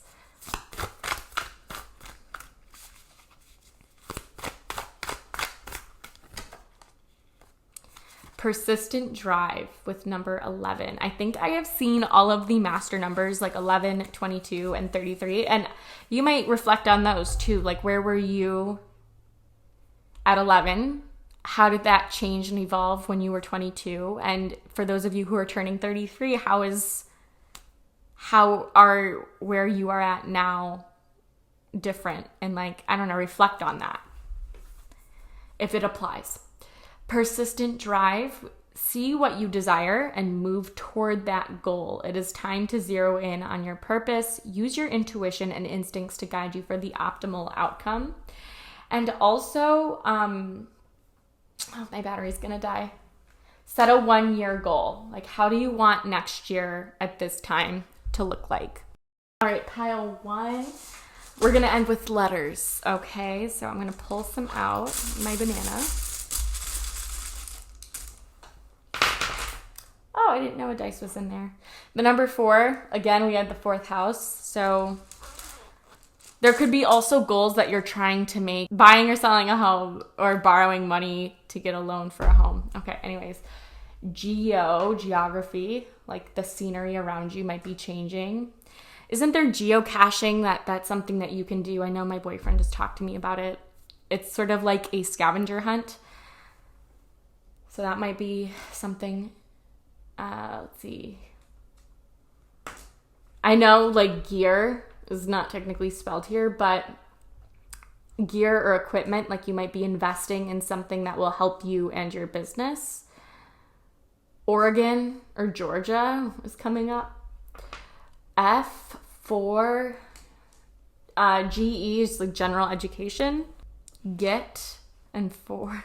Persistent Drive with number 11. I think I have seen all of the master numbers, like 11, 22, and 33. And you might reflect on those too. Like, where were you at 11? How did that change and evolve when you were 22? And for those of you who are turning 33, how are where you are at now different? And reflect on that if it applies. Persistent Drive. See what you desire and move toward that goal. It is time to zero in on your purpose. Use your intuition and instincts to guide you for the optimal outcome. And also, my battery's gonna die. Set a 1-year goal. Like, how do you want next year at this time to look like? All right, pile 1. We're gonna end with letters, okay? So I'm gonna pull some out. My banana. Oh, I didn't know a dice was in there. The number 4, again, we had the 4th house. So There could be also goals that you're trying to make, buying or selling a home or borrowing money to get a loan for a home. Okay, anyways, geography, like the scenery around you might be changing. Isn't there geocaching? That's something that you can do? I know my boyfriend has talked to me about it. It's sort of like a scavenger hunt. So that might be something. Let's see. I know like gear is not technically spelled here, but gear or equipment, like you might be investing in something that will help you and your business. Oregon or Georgia is coming up. F for GE is like general education. Get and for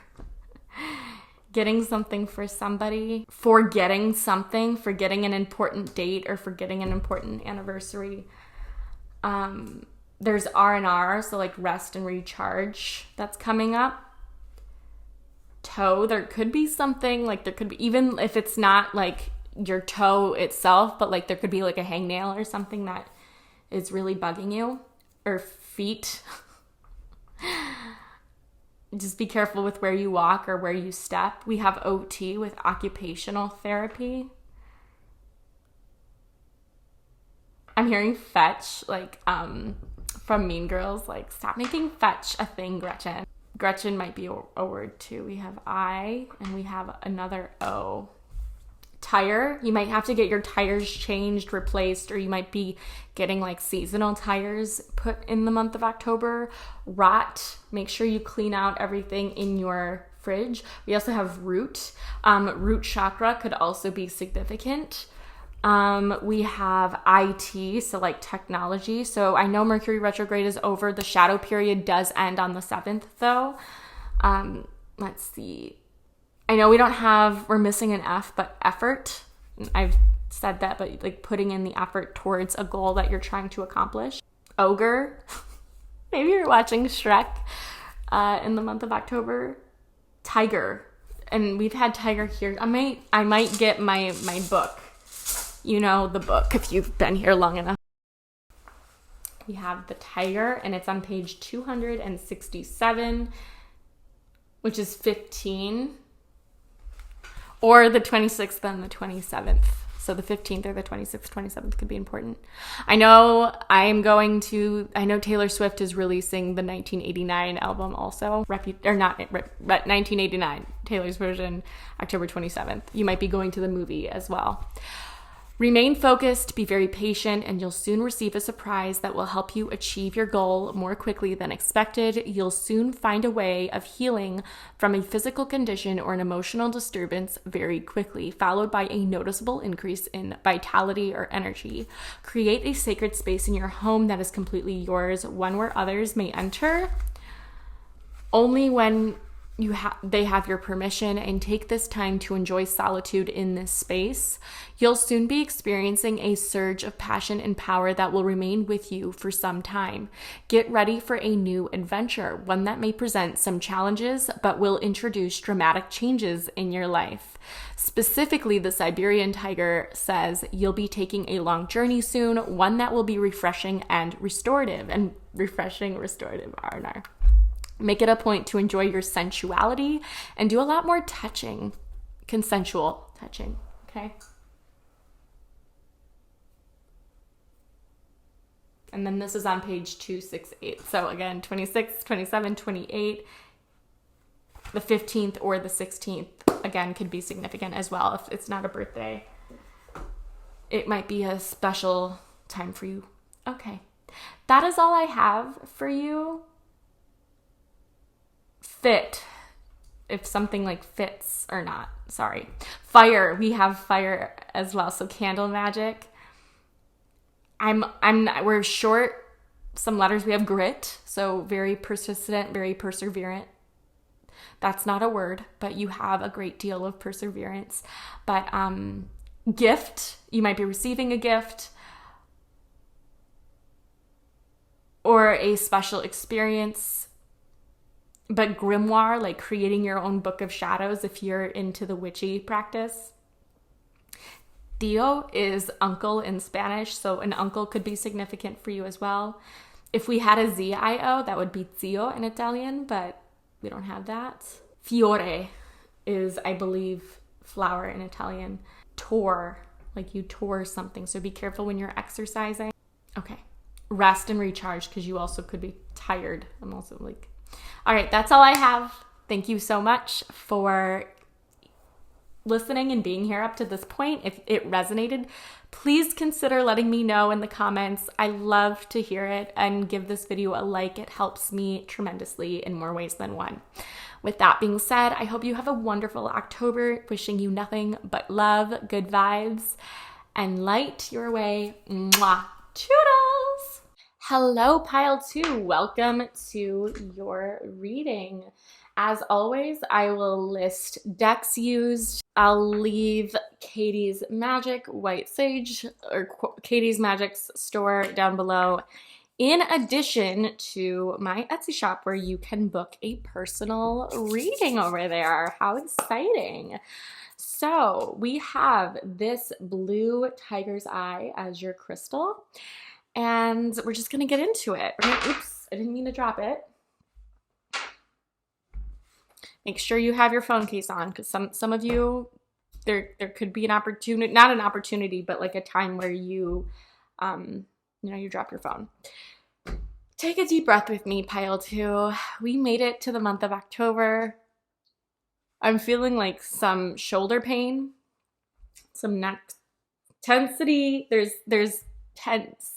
getting something for somebody, forgetting something, forgetting an important date or forgetting an important anniversary. There's R&R, so like rest and recharge, that's coming up. Toe, there could be something, like there could be, even if it's not like your toe itself, but like there could be like a hangnail or something that is really bugging you. Or feet. Just be careful with where you walk or where you step. We have OT with occupational therapy. I'm hearing fetch, like from Mean Girls, like stop making fetch a thing, Gretchen. Gretchen might be a word too. We have I and we have another O. Tire, you might have to get your tires changed, replaced, or you might be getting like seasonal tires put in the month of October. Rot, make sure you clean out everything in your fridge. We also have root. Root chakra could also be significant. We have IT, so like technology. So I know Mercury retrograde is over. The shadow period does end on the 7th though. Let's see. I know we're missing an F, but effort. I've said that, but like putting in the effort towards a goal that you're trying to accomplish. Ogre. Maybe you're watching Shrek in the month of October. Tiger. And we've had tiger here. I might get my book. You know the book if you've been here long enough. We have the tiger, and it's on page 267, which is 15. Or the 26th and the 27th. So the 15th or the 26th, 27th could be important. I know Taylor Swift is releasing the 1989 album also. 1989, Taylor's version, October 27th. You might be going to the movie as well. Remain focused, be very patient, and you'll soon receive a surprise that will help you achieve your goal more quickly than expected. You'll soon find a way of healing from a physical condition or an emotional disturbance very quickly, followed by a noticeable increase in vitality or energy. Create a sacred space in your home that is completely yours, one where others may enter only when they have your permission, and take this time to enjoy solitude in this space. You'll soon be experiencing a surge of passion and power that will remain with you for some time. Get ready for a new adventure, one that may present some challenges, but will introduce dramatic changes in your life. Specifically, the Siberian tiger says you'll be taking a long journey soon, one that will be refreshing and restorative. And refreshing, restorative, R&R. Make it a point to enjoy your sensuality and do a lot more touching, consensual touching, okay? And then this is on page 268. So again, 26, 27, 28, the 15th or the 16th, again, could be significant as well. If it's not a birthday, it might be a special time for you. Okay, that is all I have for you. Fit, if something like fits or not, sorry. Fire, we have fire as well, so candle magic. We're short some letters. We have grit, so very persistent, very perseverant. That's not a word, but you have a great deal of perseverance. But gift, you might be receiving a gift or a special experience. But grimoire, like creating your own book of shadows if you're into the witchy practice. Tío is uncle in Spanish, so an uncle could be significant for you as well. If we had a Z-I-O, that would be zio in Italian, but we don't have that. Fiore is, I believe, flower in Italian. Tore, like you tore something. So be careful when you're exercising. Okay. Rest and recharge, because you also could be tired. I'm also like, all right, that's all I have. Thank you so much for listening and being here up to this point. If it resonated, please consider letting me know in the comments. I love to hear it, and give this video a like. It helps me tremendously in more ways than one. With that being said, I hope you have a wonderful October. Wishing you nothing but love, good vibes, and light your way. Mwah. Toodles! Hello, Pile 2. Welcome to your reading. As always, I will list decks used. I'll leave Katie's Magic White Sage, or Katie's Magic's store down below, in addition to my Etsy shop, where you can book a personal reading over there. How exciting! So we have this blue tiger's eye as your crystal, and we're just gonna get into it. Oops, I didn't mean to drop it. Make sure you have your phone case on, because some of you, there could be an opportunity, not an opportunity, but like a time where you, you drop your phone. Take a deep breath with me, Pile 2. We made it to the month of October. I'm feeling like some shoulder pain, some neck tensity. There's tense.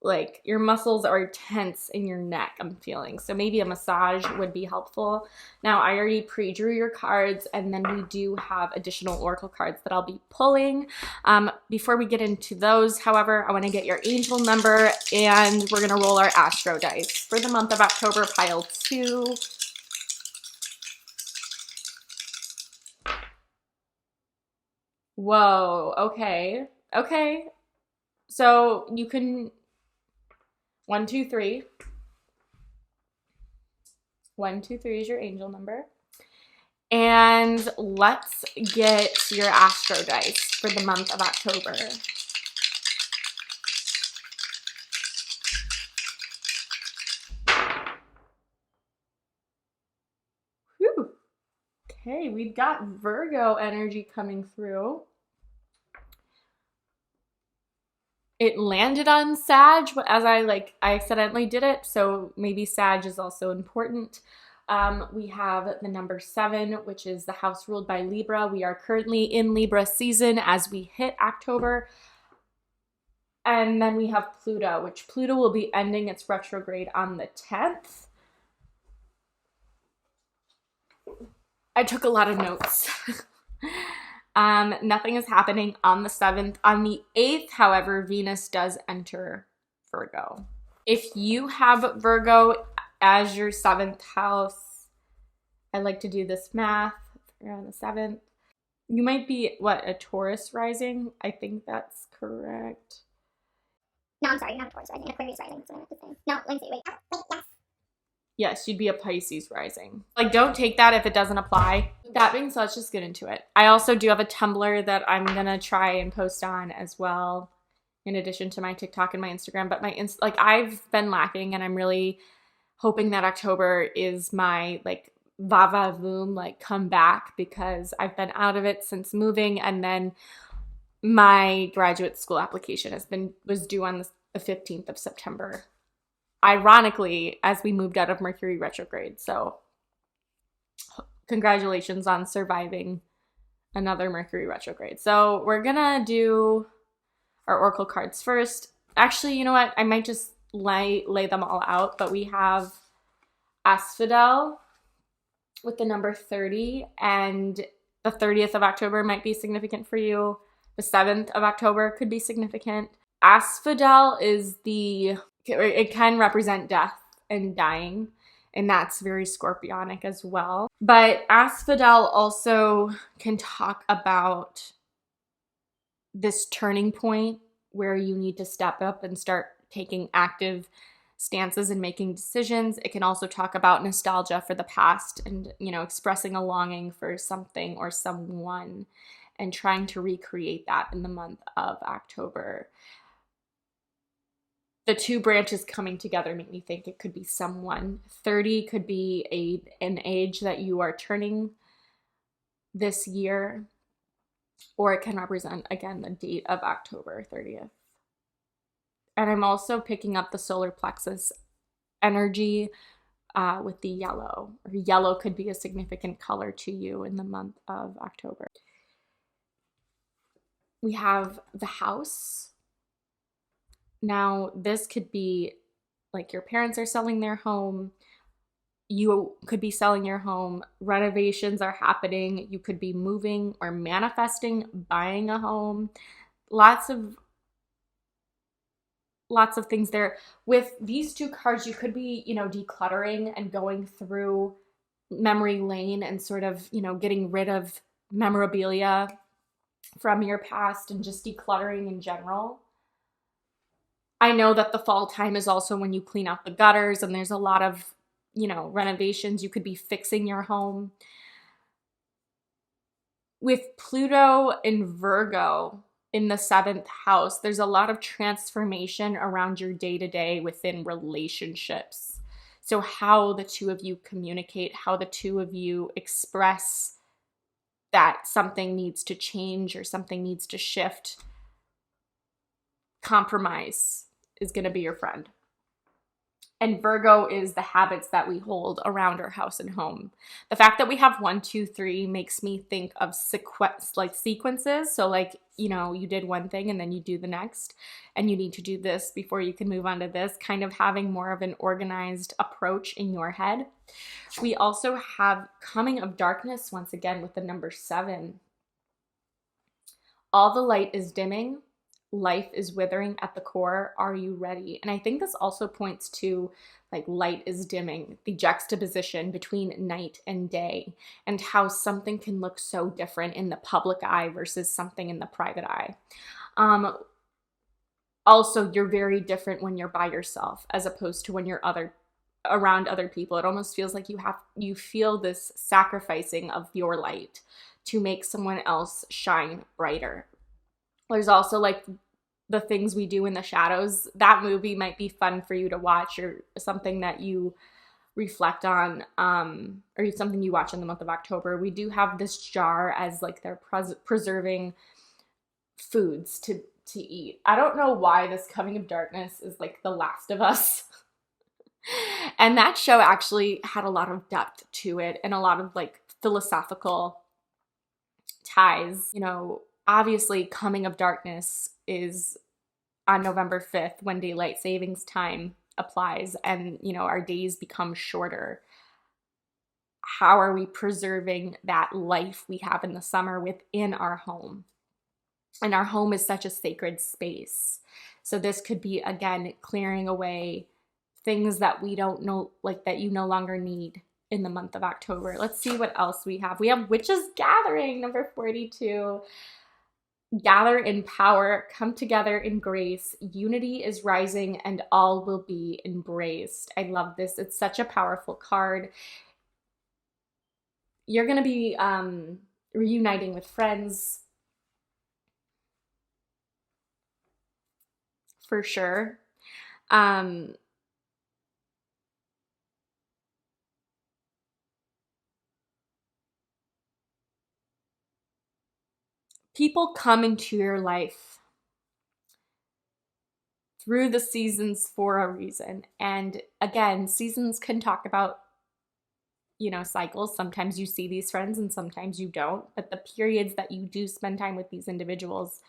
Like your muscles are tense in your neck, I'm feeling. So maybe a massage would be helpful. Now, I already pre-drew your cards, and then we do have additional oracle cards that I'll be pulling. Before we get into those, however, I want to get your angel number, and we're going to roll our astro dice for the month of October, Pile 2. Whoa, okay. Okay. So you can 1, 2, 3. 1, 2, 3 is your angel number. And let's get your astro dice for the month of October. Whew. Okay, we've got Virgo energy coming through. It landed on Sag, but as I accidentally did it, so maybe Sag is also important. We have the number 7, which is the house ruled by Libra. We are currently in Libra season as we hit October. And then we have Pluto, which Pluto will be ending its retrograde on the 10th. I took a lot of notes. Nothing is happening on the 7th. On the 8th, however, Venus does enter Virgo. If you have Virgo as your 7th house, I like to do this math. You're on the 7th. You might be, a Taurus rising? I think that's correct. No, I'm sorry, not a Taurus rising, Aquarius rising. That's what I meant to say. No, let me see, wait. Oh, wait, yes. Yes, you'd be a Pisces rising. Like, don't take that if it doesn't apply. That being said, let's just get into it. I also do have a Tumblr that I'm gonna try and post on as well, in addition to my TikTok and my Instagram. But I've been lacking, and I'm really hoping that October is my va-va-voom, come back, because I've been out of it since moving, and then my graduate school application was due on the 15th of September. Ironically, as we moved out of Mercury retrograde. So congratulations on surviving another Mercury retrograde. So we're gonna do our oracle cards first. Actually, you know what? I might just lay them all out, but we have Asphodel with the number 30, and the 30th of October might be significant for you. The 7th of October could be significant. Asphodel it can represent death and dying, and that's very scorpionic as well. But Asphodel also can talk about this turning point where you need to step up and start taking active stances and making decisions. It can also talk about nostalgia for the past and, expressing a longing for something or someone and trying to recreate that in the month of October. the two branches coming together make me think it could be someone. 30 could be an age that you are turning this year, or it can represent, again, the date of October 30th. And I'm also picking up the solar plexus energy with the yellow. Or yellow could be a significant color to you in the month of October. We have the house. Now, this could be like your parents are selling their home. You could be selling your home. Renovations are happening. You could be moving or manifesting, buying a home. Lots of things there. With these two cards, you could be, decluttering and going through memory lane and sort of, getting rid of memorabilia from your past and just decluttering in general. I know that the fall time is also when you clean out the gutters and there's a lot of, renovations. You could be fixing your home. With Pluto in Virgo in the 7th house, there's a lot of transformation around your day-to-day within relationships. So how the two of you communicate, how the two of you express that something needs to change or something needs to shift. Compromise is going to be your friend. And Virgo is the habits that we hold around our house and home. The fact that we have 1, 2, 3 makes me think of sequences. So you did one thing and then you do the next, and you need to do this before you can move on to this, kind of having more of an organized approach in your head. We also have coming of darkness once again with the number 7. All the light is dimming. Life is withering at the core. Are you ready? And I think this also points to light is dimming, the juxtaposition between night and day, and how something can look so different in the public eye versus something in the private eye. Also, you're very different when you're by yourself as opposed to when you're around other people. It almost feels like you feel this sacrificing of your light to make someone else shine brighter. There's also the things we do in the shadows. That movie might be fun for you to watch, or something that you reflect on, or something you watch in the month of October. We do have this jar as they're preserving foods to eat. I don't know why this coming of darkness is The Last of Us. And that show actually had a lot of depth to it and a lot of philosophical ties. Obviously, coming of darkness is on November 5th when daylight savings time applies and, our days become shorter. How are we preserving that life we have in the summer within our home? And our home is such a sacred space. So this could be, again, clearing away things that we don't know, that you no longer need in the month of October. Let's see what else we have. We have Witches Gathering, number 42. Gather in power, come together in grace. Unity is rising and all will be embraced. I love this. It's such a powerful card. You're going to be reuniting with friends for sure. People come into your life through the seasons for a reason. And again, seasons can talk about, cycles. Sometimes you see these friends and sometimes you don't. But the periods that you do spend time with these individuals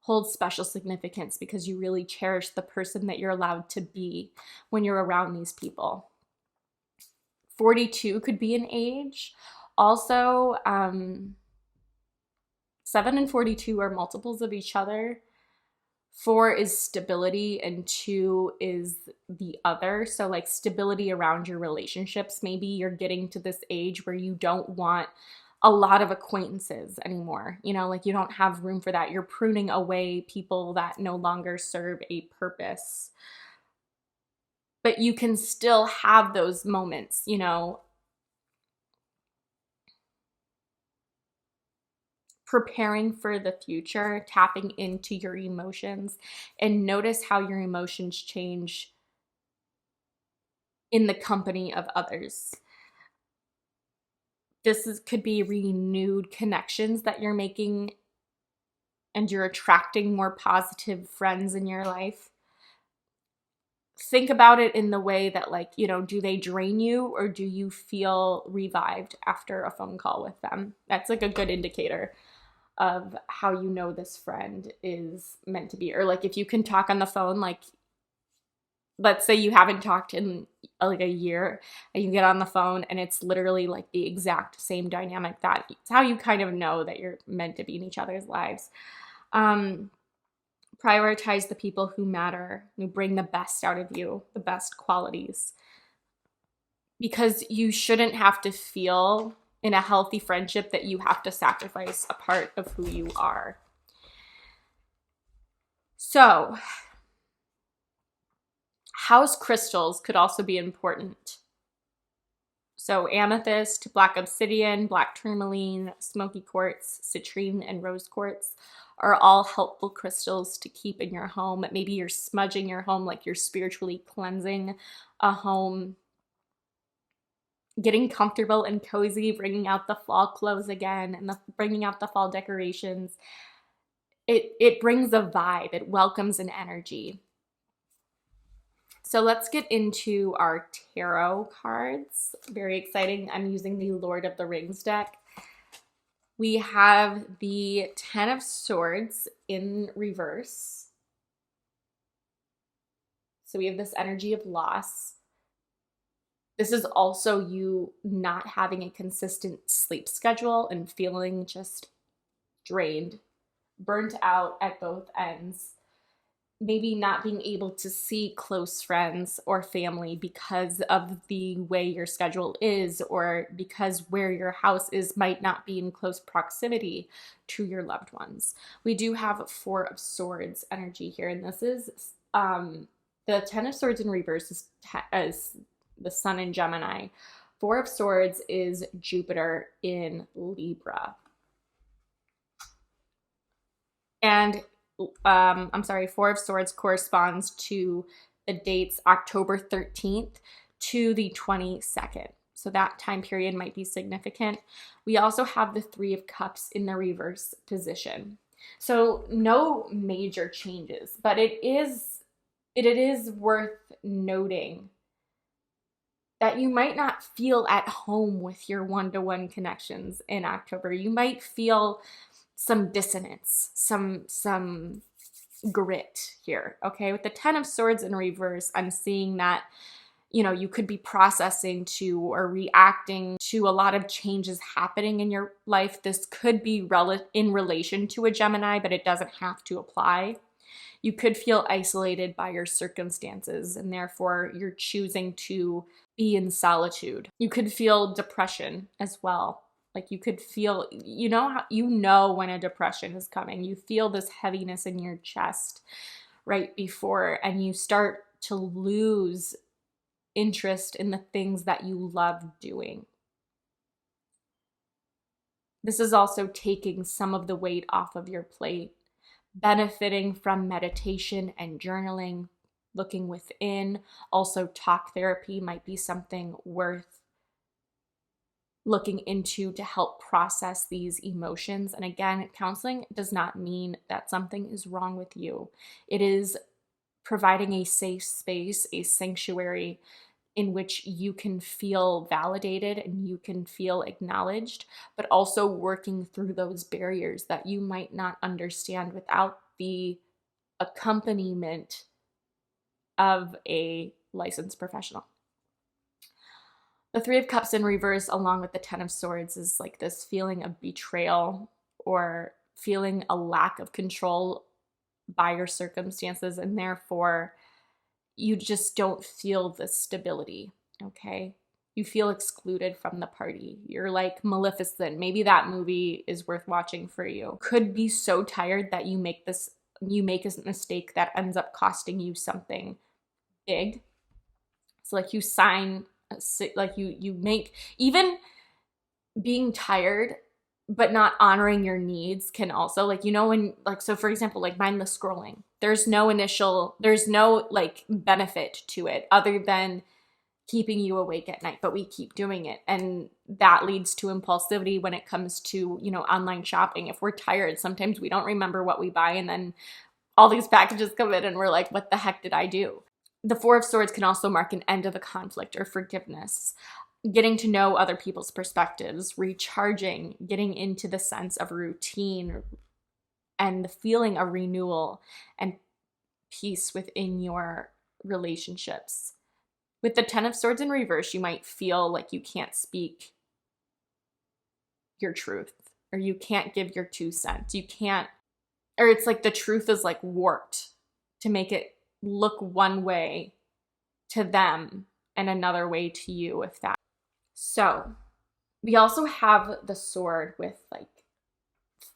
hold special significance because you really cherish the person that you're allowed to be when you're around these people. 42 could be an age. Also, 7 and 42 are multiples of each other. 4 is stability and 2 is the other. So stability around your relationships. Maybe you're getting to this age where you don't want a lot of acquaintances anymore. You don't have room for that. You're pruning away people that no longer serve a purpose. But you can still have those moments, preparing for the future, tapping into your emotions, and notice how your emotions change in the company of others. Could be renewed connections that you're making, and you're attracting more positive friends in your life. Think about it in the way that, like, you know, do they drain you or do you feel revived after a phone call with them? That's like a good indicator of how you know this friend is meant to be. Or like if you can talk on the phone, like let's say you haven't talked in like a year and you get on the phone and it's literally like the exact same dynamic. That's how you kind of know that you're meant to be in each other's lives. Prioritize the people who matter, who bring the best out of you, the best qualities. Because you shouldn't have to feel in a healthy friendship that you have to sacrifice a part of who you are. So, house crystals could also be important. So amethyst, black obsidian, black tourmaline, smoky quartz, citrine, and rose quartz are all helpful crystals to keep in your home. Maybe you're smudging your home, like you're spiritually cleansing a home, getting comfortable and cozy, bringing out the fall clothes again, and bringing out the fall decorations. It brings a vibe. It welcomes an energy. So let's get into our tarot cards. Very exciting. I'm using the Lord of the Rings deck. We have the Ten of Swords in reverse. So we have this energy of loss. This is also you not having a consistent sleep schedule and feeling just drained, burnt out at both ends. Maybe not being able to see close friends or family because of the way your schedule is, or because where your house is might not be in close proximity to your loved ones. We do have Four of Swords energy here, and this is the Ten of Swords in reverse is the Sun in Gemini. Four of Swords is Jupiter in Libra. And Four of Swords corresponds to the dates October 13th to the 22nd. So that time period might be significant. We also have the Three of Cups in the reverse position. So no major changes, but it is worth noting that you might not feel at home with your one-to-one connections in October. You might feel some dissonance, some grit here, okay? With the Ten of Swords in reverse, I'm seeing that, you know, you could be processing to or reacting to a lot of changes happening in your life. This could be in relation to a Gemini, but it doesn't have to apply. You could feel isolated by your circumstances, and therefore you're choosing to be in solitude. You could feel depression as well. Like you could feel, you know when a depression is coming. You feel this heaviness in your chest right before, and you start to lose interest in the things that you love doing. This is also taking some of the weight off of your plate, benefiting from meditation and journaling, looking within. Also, talk therapy might be something worth looking into to help process these emotions. And again, counseling does not mean that something is wrong with you. It is providing a safe space, a sanctuary in which you can feel validated and you can feel acknowledged, but also working through those barriers that you might not understand without the accompaniment of a licensed professional. The Three of Cups in reverse, along with the Ten of Swords, is like this feeling of betrayal or feeling a lack of control by your circumstances, and therefore you just don't feel the stability, okay? You feel excluded from the party. You're like Maleficent. Maybe that movie is worth watching for you. Could be so tired that you make a mistake that ends up costing you something big. So like you sign, like you make, even being tired but not honoring your needs can also, like, when, like, so for example, like mindless scrolling, there's no like benefit to it other than keeping you awake at night, but we keep doing it. And that leads to impulsivity when it comes to, online shopping. If we're tired, sometimes we don't remember what we buy, and then all these packages come in and we're like, what the heck did I do? The Four of Swords can also mark an end of a conflict or forgiveness, getting to know other people's perspectives, recharging, getting into the sense of routine and the feeling of renewal and peace within your relationships. With the Ten of Swords in reverse, you might feel like you can't speak your truth, or you can't give your 2 cents. You can't, or it's like the truth is like warped to make it look one way to them and another way to you, if that. So we also have the sword with like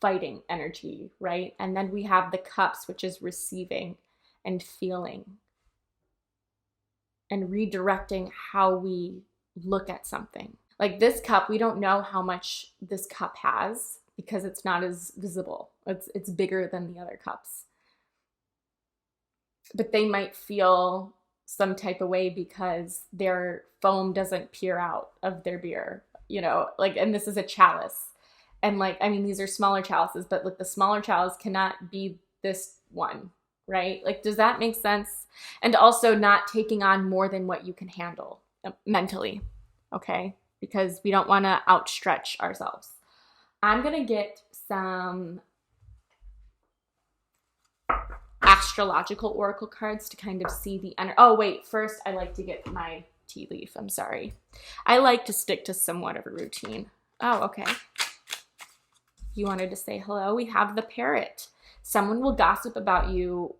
fighting energy, right? And then we have the cups, which is receiving and feeling and redirecting how we look at something. Like this cup, we don't know how much this cup has because it's not as visible. It's bigger than the other cups. But they might feel some type of way because their foam doesn't peer out of their beer, like, and this is a chalice. And like, I mean, these are smaller chalices, but like the smaller chalice cannot be this one, right? Like, does that make sense? And also not taking on more than what you can handle mentally, okay? Because we don't want to outstretch ourselves. I'm going to get some astrological oracle cards to kind of see the energy. Oh, wait, first I like to get my tea leaf. I'm sorry. I like to stick to somewhat of a routine. Oh, okay. You wanted to say hello? We have the parrot. Someone will gossip about you,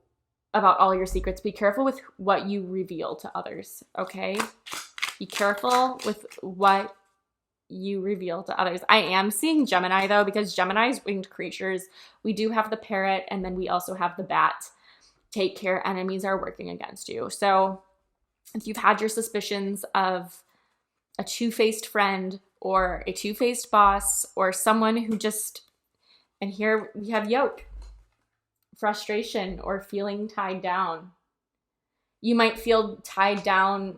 about all your secrets. Be careful with what you reveal to others, okay? Be careful with what you reveal to others. I am seeing Gemini, though, because Gemini's winged creatures. We do have the parrot, and then we also have the bat. Take care, enemies are working against you. So if you've had your suspicions of a two-faced friend or a two-faced boss or someone who just, and here we have yoke, frustration or feeling tied down. You might feel tied down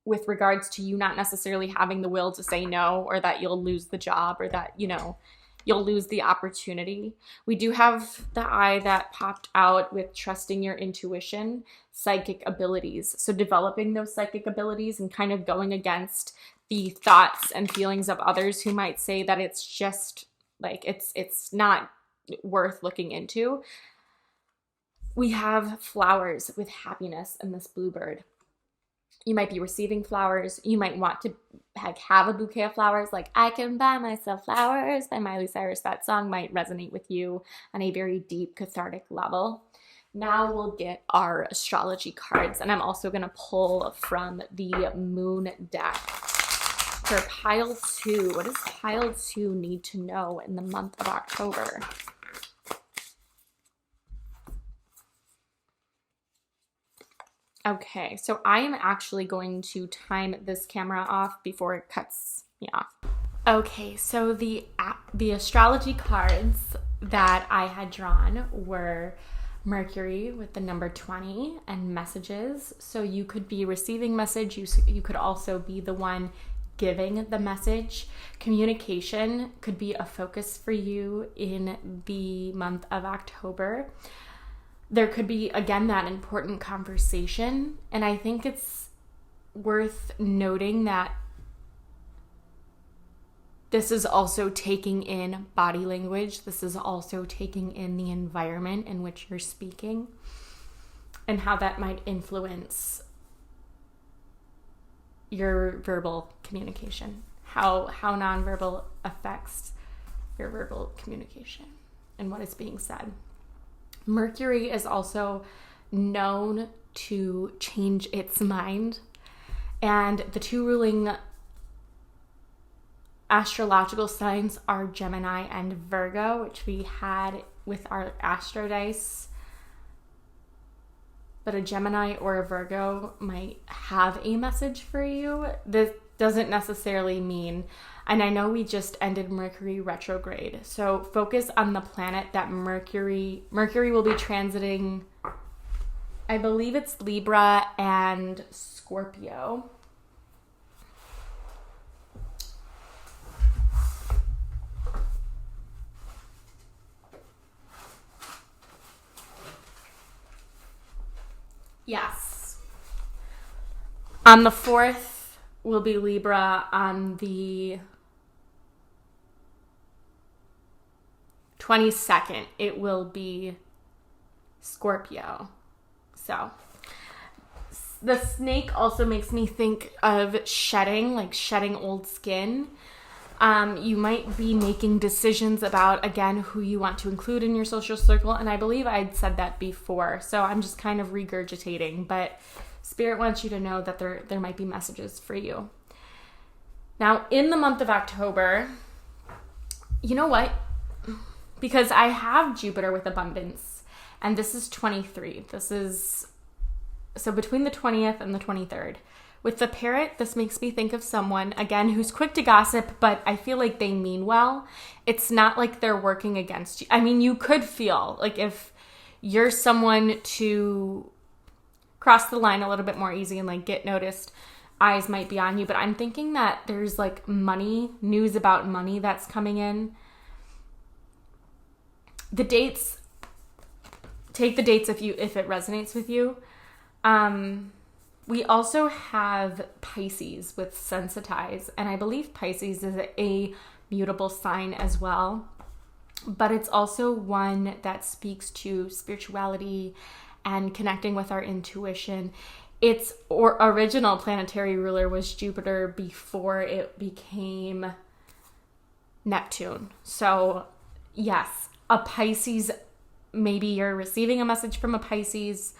with regards to you not necessarily having the will to say no, or that you'll lose the job, or that, you'll lose the opportunity. We do have the eye that popped out with trusting your intuition, psychic abilities. So developing those psychic abilities and kind of going against the thoughts and feelings of others who might say that it's just like, it's not worth looking into. We have flowers with happiness in this bluebird. You might be receiving flowers. You might want to have a bouquet of flowers, like I Can Buy Myself Flowers by Miley Cyrus. That song might resonate with you on a very deep, cathartic level. Now we'll get our astrology cards, and I'm also going to pull from the moon deck. For pile 2, what does pile 2 need to know in the month of October? Okay, so I am actually going to time this camera off before it cuts me off. Okay, so the astrology cards that I had drawn were Mercury with the number 20 and messages. So you could be receiving message. You could also be the one giving the message. Communication could be a focus for you in the month of October. There could be, again, that important conversation. And I think it's worth noting that this is also taking in body language. This is also taking in the environment in which you're speaking and how that might influence your verbal communication, how nonverbal affects your verbal communication and what is being said. Mercury is also known to change its mind, and the two ruling astrological signs are Gemini and Virgo, which we had with our astro dice. But a Gemini or a Virgo might have a message for you. doesn't necessarily mean, and I know we just ended Mercury retrograde, so focus on the planet that Mercury will be transiting. I believe it's Libra and Scorpio. Yes. On the 4th will be Libra. On the 22nd, it will be Scorpio. So the snake also makes me think of shedding, like shedding old skin. You might be making decisions about, again, who you want to include in your social circle. And I believe I'd said that before, so I'm just kind of regurgitating. But Spirit wants you to know that there might be messages for you. Now, in the month of October, you know what? Because I have Jupiter with abundance, and this is 23. So between the 20th and the 23rd. With the parrot, this makes me think of someone, again, who's quick to gossip, but I feel like they mean well. It's not like they're working against you. I mean, you could feel like if you're someone to cross the line a little bit more easy and like get noticed, eyes might be on you. But I'm thinking that there's like news about money that's coming in. The dates, take the dates if it resonates with you. We also have Pisces with sensitize, and I believe Pisces is a mutable sign as well, but it's also one that speaks to spirituality and connecting with our intuition. Its original planetary ruler was Jupiter before it became Neptune. So yes, a Pisces, maybe you're receiving a message from a Pisces,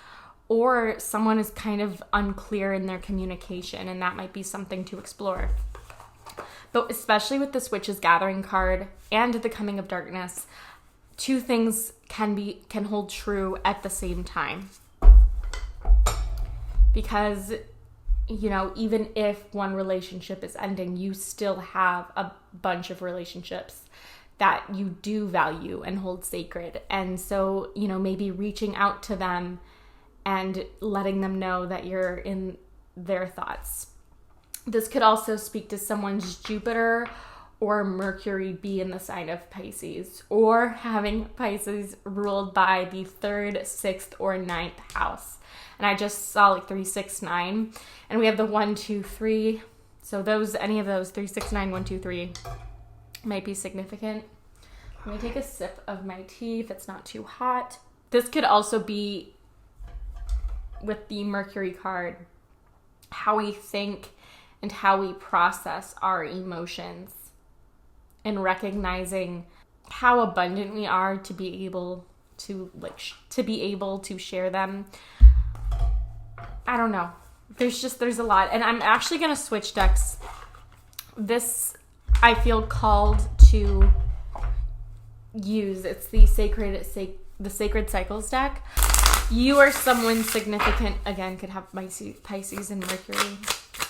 or someone is kind of unclear in their communication, and that might be something to explore. But especially with this Witch's Gathering card and the Coming of Darkness, two things can hold true at the same time. Because, you know, even if one relationship is ending, you still have a bunch of relationships that you do value and hold sacred. And so, you know, maybe reaching out to them and letting them know that you're in their thoughts. This could also speak to someone's Jupiter or Mercury be in the sign of Pisces, or having Pisces ruled by the 3rd, 6th, or 9th house. And I just saw like 3, 6, 9. And we have the 1, 2, 3. So any of those 3, 6, 9, 1, 2, 3 might be significant. Let me take a sip of my tea if it's not too hot. This could also be, with the Mercury card, how we think and how we process our emotions, and recognizing how abundant we are to be able to share them. I don't know. There's a lot. And I'm actually going to switch decks. This I feel called to use. It's the Sacred Cycles deck. You or someone significant, again, could have Pisces and Mercury.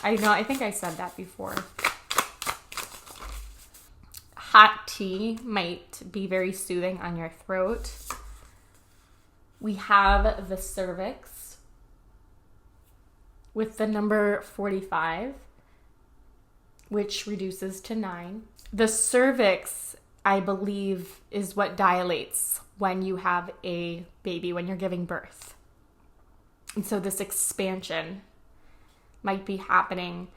I think I said that before. Hot tea might be very soothing on your throat. We have the cervix with the number 45, which reduces to 9. The cervix, I believe, is what dilates when you have a baby, when you're giving birth. And so this expansion might be happening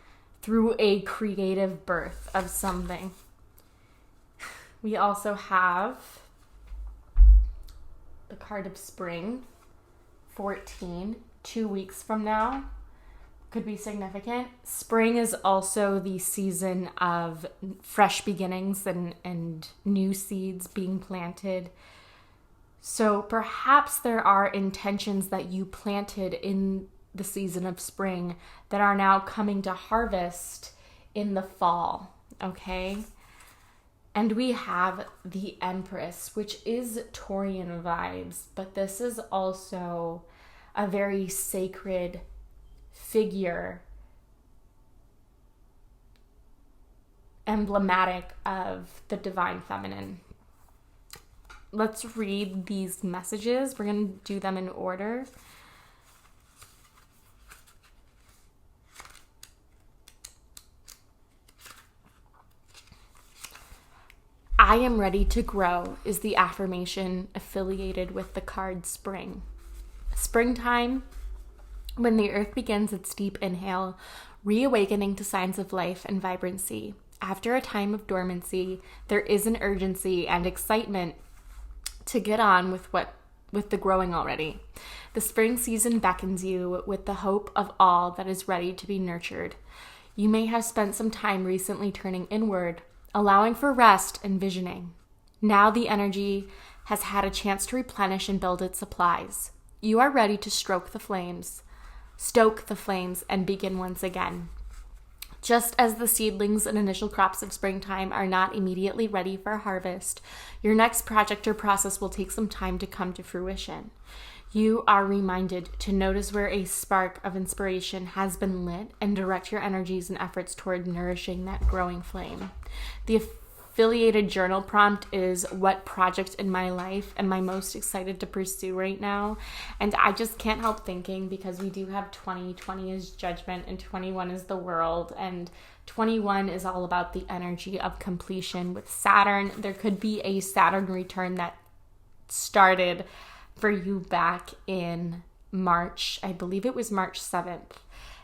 through a creative birth of something. We also have the card of spring, 14, 2 weeks from now. Could be significant. Spring is also the season of fresh beginnings and new seeds being planted. So perhaps there are intentions that you planted in the season of spring that are now coming to harvest in the fall, okay? And we have the Empress, which is Taurian vibes, but this is also a very sacred figure emblematic of the divine feminine. Let's read these messages. We're going to do them in order. I am ready to grow is the affirmation affiliated with the card spring. Springtime, when the earth begins its deep inhale, reawakening to signs of life and vibrancy. After a time of dormancy, there is an urgency and excitement to get on with the growing already. The spring season beckons you with the hope of all that is ready to be nurtured. You may have spent some time recently turning inward, allowing for rest and visioning. Now the energy has had a chance to replenish and build its supplies. You are ready to stoke the flames, and begin once again. Just as the seedlings and initial crops of springtime are not immediately ready for harvest, your next project or process will take some time to come to fruition. You are reminded to notice where a spark of inspiration has been lit and direct your energies and efforts toward nourishing that growing flame. The affiliated journal prompt is, what project in my life am I most excited to pursue right now? And I just can't help thinking, because we do have 20 is judgment and 21 is the world, and 21 is all about the energy of completion with Saturn. There could be a Saturn return that started for you back in March. I believe it was March 7th.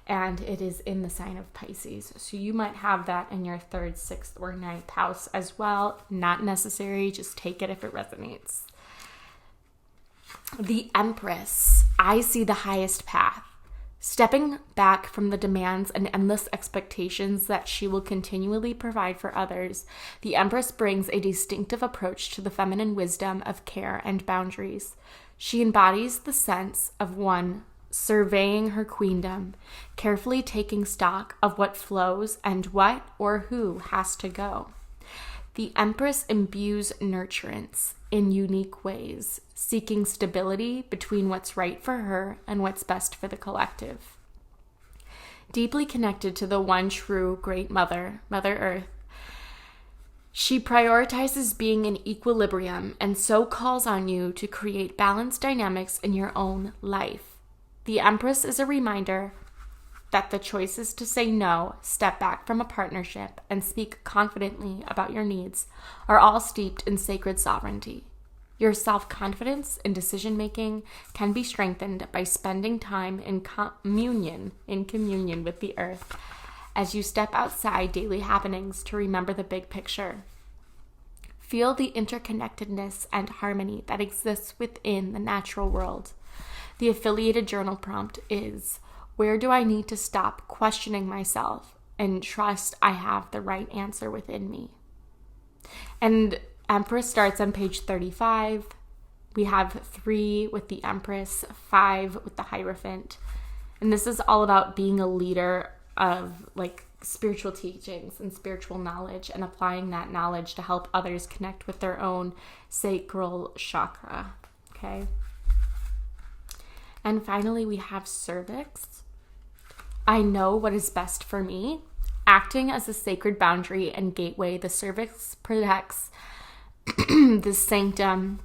And it is in the sign of Pisces. So you might have that in your 3rd, 6th, or 9th house as well. Not necessary. Just take it if it resonates. The Empress. I see the highest path. Stepping back from the demands and endless expectations that she will continually provide for others, the Empress brings a distinctive approach to the feminine wisdom of care and boundaries. She embodies the sense of one surveying her queendom, carefully taking stock of what flows and what or who has to go. The Empress imbues nurturance in unique ways, seeking stability between what's right for her and what's best for the collective. Deeply connected to the one true great mother, Mother Earth, she prioritizes being in equilibrium and so calls on you to create balanced dynamics in your own life. The Empress is a reminder that the choices to say no, step back from a partnership, and speak confidently about your needs are all steeped in sacred sovereignty. Your self-confidence and decision-making can be strengthened by spending time in communion with the earth as you step outside daily happenings to remember the big picture. Feel the interconnectedness and harmony that exists within the natural world. The affiliated journal prompt is, where do I need to stop questioning myself and trust I have the right answer within me? And Empress starts on page 35. We have 3 with the Empress, 5 with the Hierophant. And this is all about being a leader of spiritual teachings and spiritual knowledge and applying that knowledge to help others connect with their own sacral chakra. Okay. And finally, we have Cervix. I know what is best for me. Acting as a sacred boundary and gateway, the cervix protects the sanctum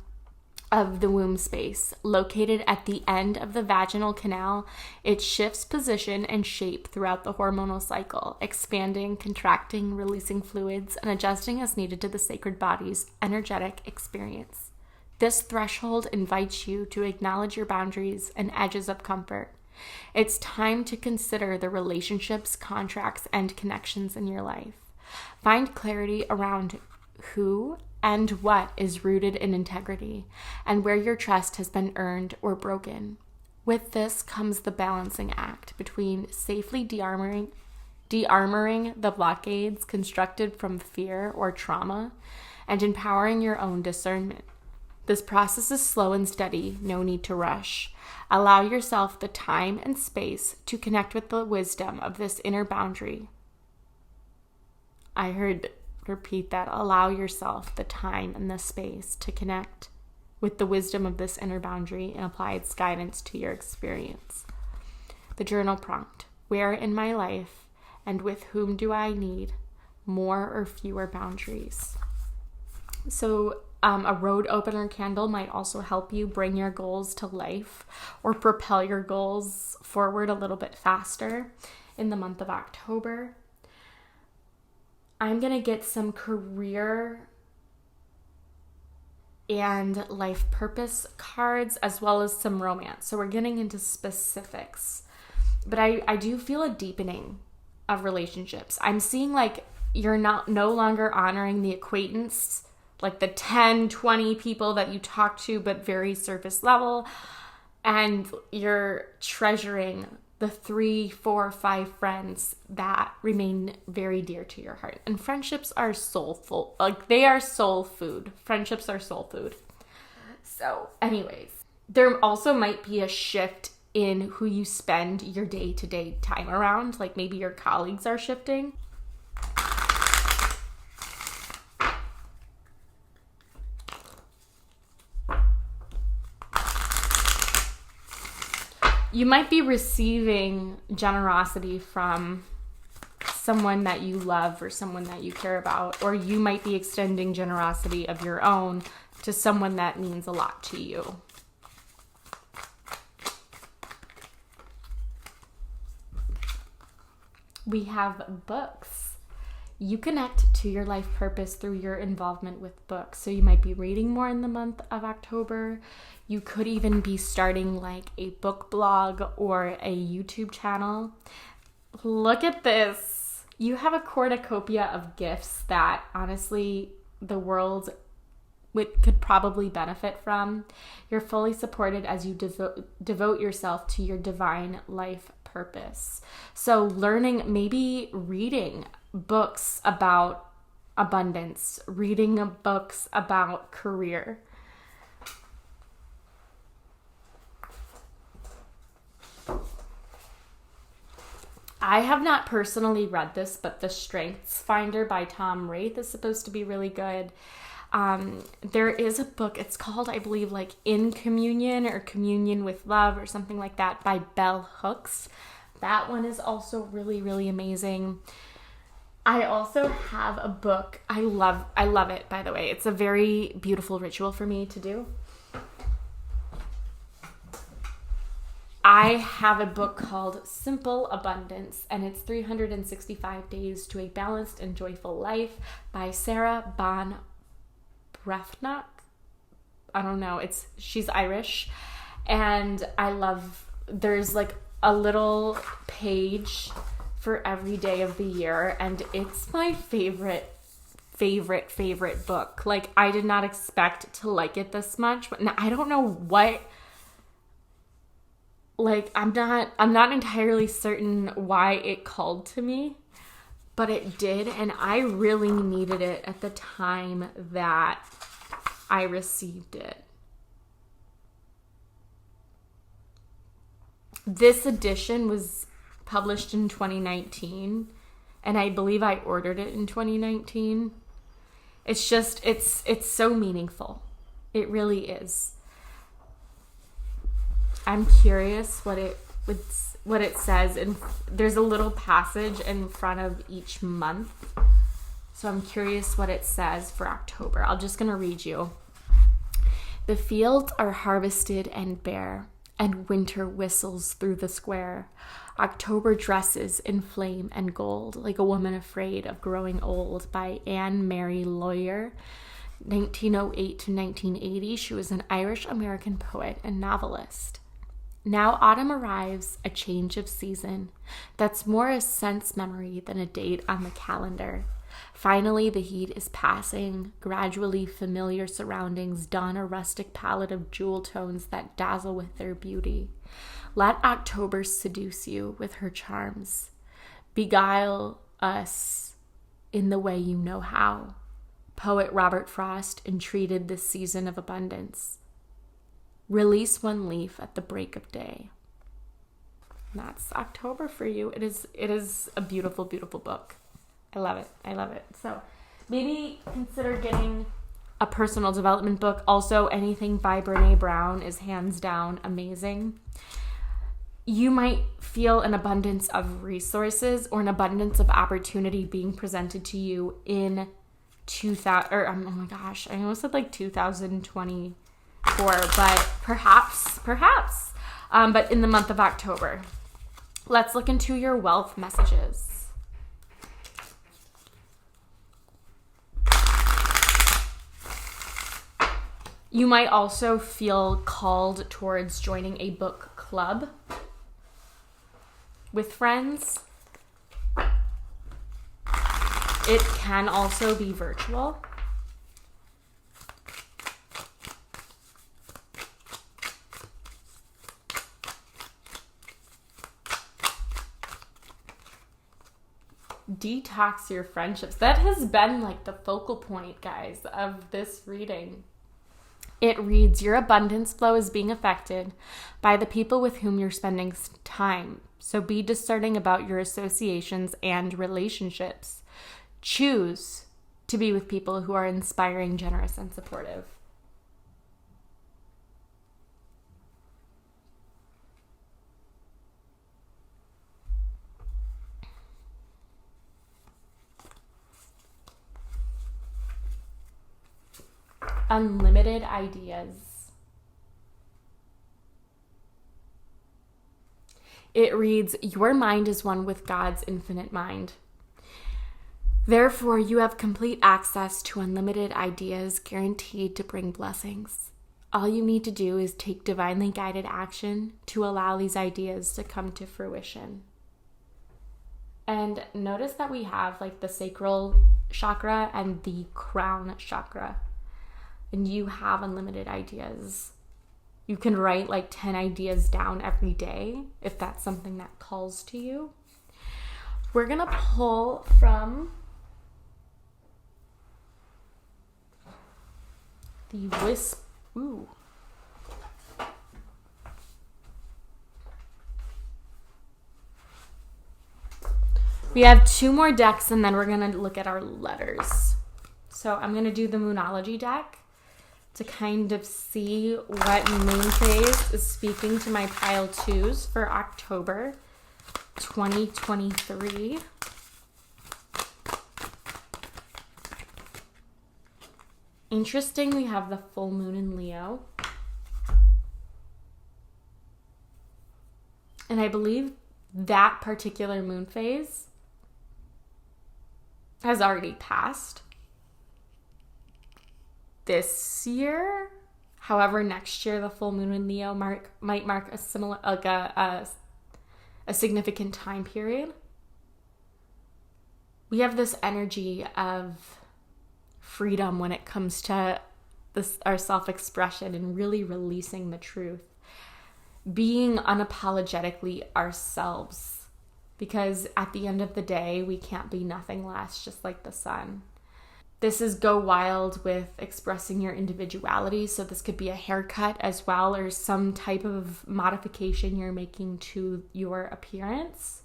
of the womb space. Located at the end of the vaginal canal, it shifts position and shape throughout the hormonal cycle, expanding, contracting, releasing fluids, and adjusting as needed to the sacred body's energetic experience. This threshold invites you to acknowledge your boundaries and edges of comfort. It's time to consider the relationships, contracts, and connections in your life. Find clarity around who and what is rooted in integrity and where your trust has been earned or broken. With this comes the balancing act between safely de-armoring the blockades constructed from fear or trauma and empowering your own discernment. This process is slow and steady, no need to rush. Allow yourself the time and space to connect with the wisdom of this inner boundary. Repeat that. Allow yourself the time and the space to connect with the wisdom of this inner boundary and apply its guidance to your experience. The journal prompt. Where in my life and with whom do I need more or fewer boundaries. So a road opener candle might also help you bring your goals to life or propel your goals forward a little bit faster in the month of October. I'm going to get some career and life purpose cards as well as some romance. So we're getting into specifics. But I do feel a deepening of relationships. I'm seeing like you're no longer honoring the acquaintance, like the 10, 20 people that you talk to, but very surface level. And you're treasuring the 3, 4, 5 friends that remain very dear to your heart. And friendships are soulful. Like they are soul food. Friendships are soul food. So anyways, there also might be a shift in who you spend your day-to-day time around. Like maybe your colleagues are shifting. You might be receiving generosity from someone that you love or someone that you care about, or you might be extending generosity of your own to someone that means a lot to you. We have books. You connect to your life purpose through your involvement with books. So you might be reading more in the month of October. You could even be starting like a book blog or a YouTube channel. Look at this. You have a cornucopia of gifts that honestly the world could probably benefit from. You're fully supported as you devote yourself to your divine life purpose. So learning, maybe reading books about abundance, reading books about career. I have not personally read this, but The Strengths Finder by Tom Raith is supposed to be really good. There is a book, it's called, I believe, like In Communion or Communion with Love or something like that by Bell Hooks. That one is also really, really amazing. I also have a book. I love it, by the way. It's a very beautiful ritual for me to do. I have a book called Simple Abundance, and it's 365 Days to a Balanced and Joyful Life by Sarah Bon Brefnock. I don't know. She's Irish, and there's like a little page for every day of the year, and it's my favorite book. Like, I did not expect to like it this much, but I don't know what. Like, I'm not entirely certain why it called to me, but it did, and I really needed it at the time that I received it. This edition was published in 2019, and I believe I ordered it in 2019. It's just, it's so meaningful. It really is. I'm curious what it says, and there's a little passage in front of each month. So I'm curious what it says for October. I'm just going to read you. The fields are harvested and bare, and winter whistles through the square. October dresses in flame and gold, like a woman afraid of growing old, by Anne Mary Lawyer, 1908 to 1980. She was an Irish-American poet and novelist. Now autumn arrives, a change of season that's more a sense memory than a date on the calendar. Finally, the heat is passing. Gradually, familiar surroundings don a rustic palette of jewel tones that dazzle with their beauty. Let October seduce you with her charms. Beguile us in the way you know how. Poet Robert Frost entreated this season of abundance. Release one leaf at the break of day. And that's October for you. It is a beautiful, beautiful book. I love it. So maybe consider getting a personal development book. Also, anything by Brene Brown is hands down amazing. You might feel an abundance of resources or an abundance of opportunity being presented to you in 2000, or oh my gosh, I almost said like 2024, but perhaps, but in the month of October. Let's look into your wealth messages. You might also feel called towards joining a book club with friends. It can also be virtual. Detox your friendships. That has been like the focal point, guys, of this reading. It reads, your abundance flow is being affected by the people with whom you're spending time. So be discerning about your associations and relationships. Choose to be with people who are inspiring, generous, and supportive. Unlimited ideas. It reads, your mind is one with God's infinite mind. Therefore, you have complete access to unlimited ideas guaranteed to bring blessings. All you need to do is take divinely guided action to allow these ideas to come to fruition. And notice that we have like the sacral chakra and the crown chakra. And you have unlimited ideas. You can write like 10 ideas down every day if that's something that calls to you. We're going to pull from the wisp. Ooh. We have 2 more decks and then we're going to look at our letters. So I'm going to do the Moonology deck to kind of see what moon phase is speaking to my pile 2s for October 2023. Interesting, we have the full moon in Leo. And I believe that particular moon phase has already passed this year. However, next year the full moon in Leo might mark a similar, like a significant time period. We have this energy of freedom when it comes to our self-expression and really releasing the truth, being unapologetically ourselves, because at the end of the day we can't be nothing less, just like the sun. This is go wild with expressing your individuality. So this could be a haircut as well, or some type of modification you're making to your appearance.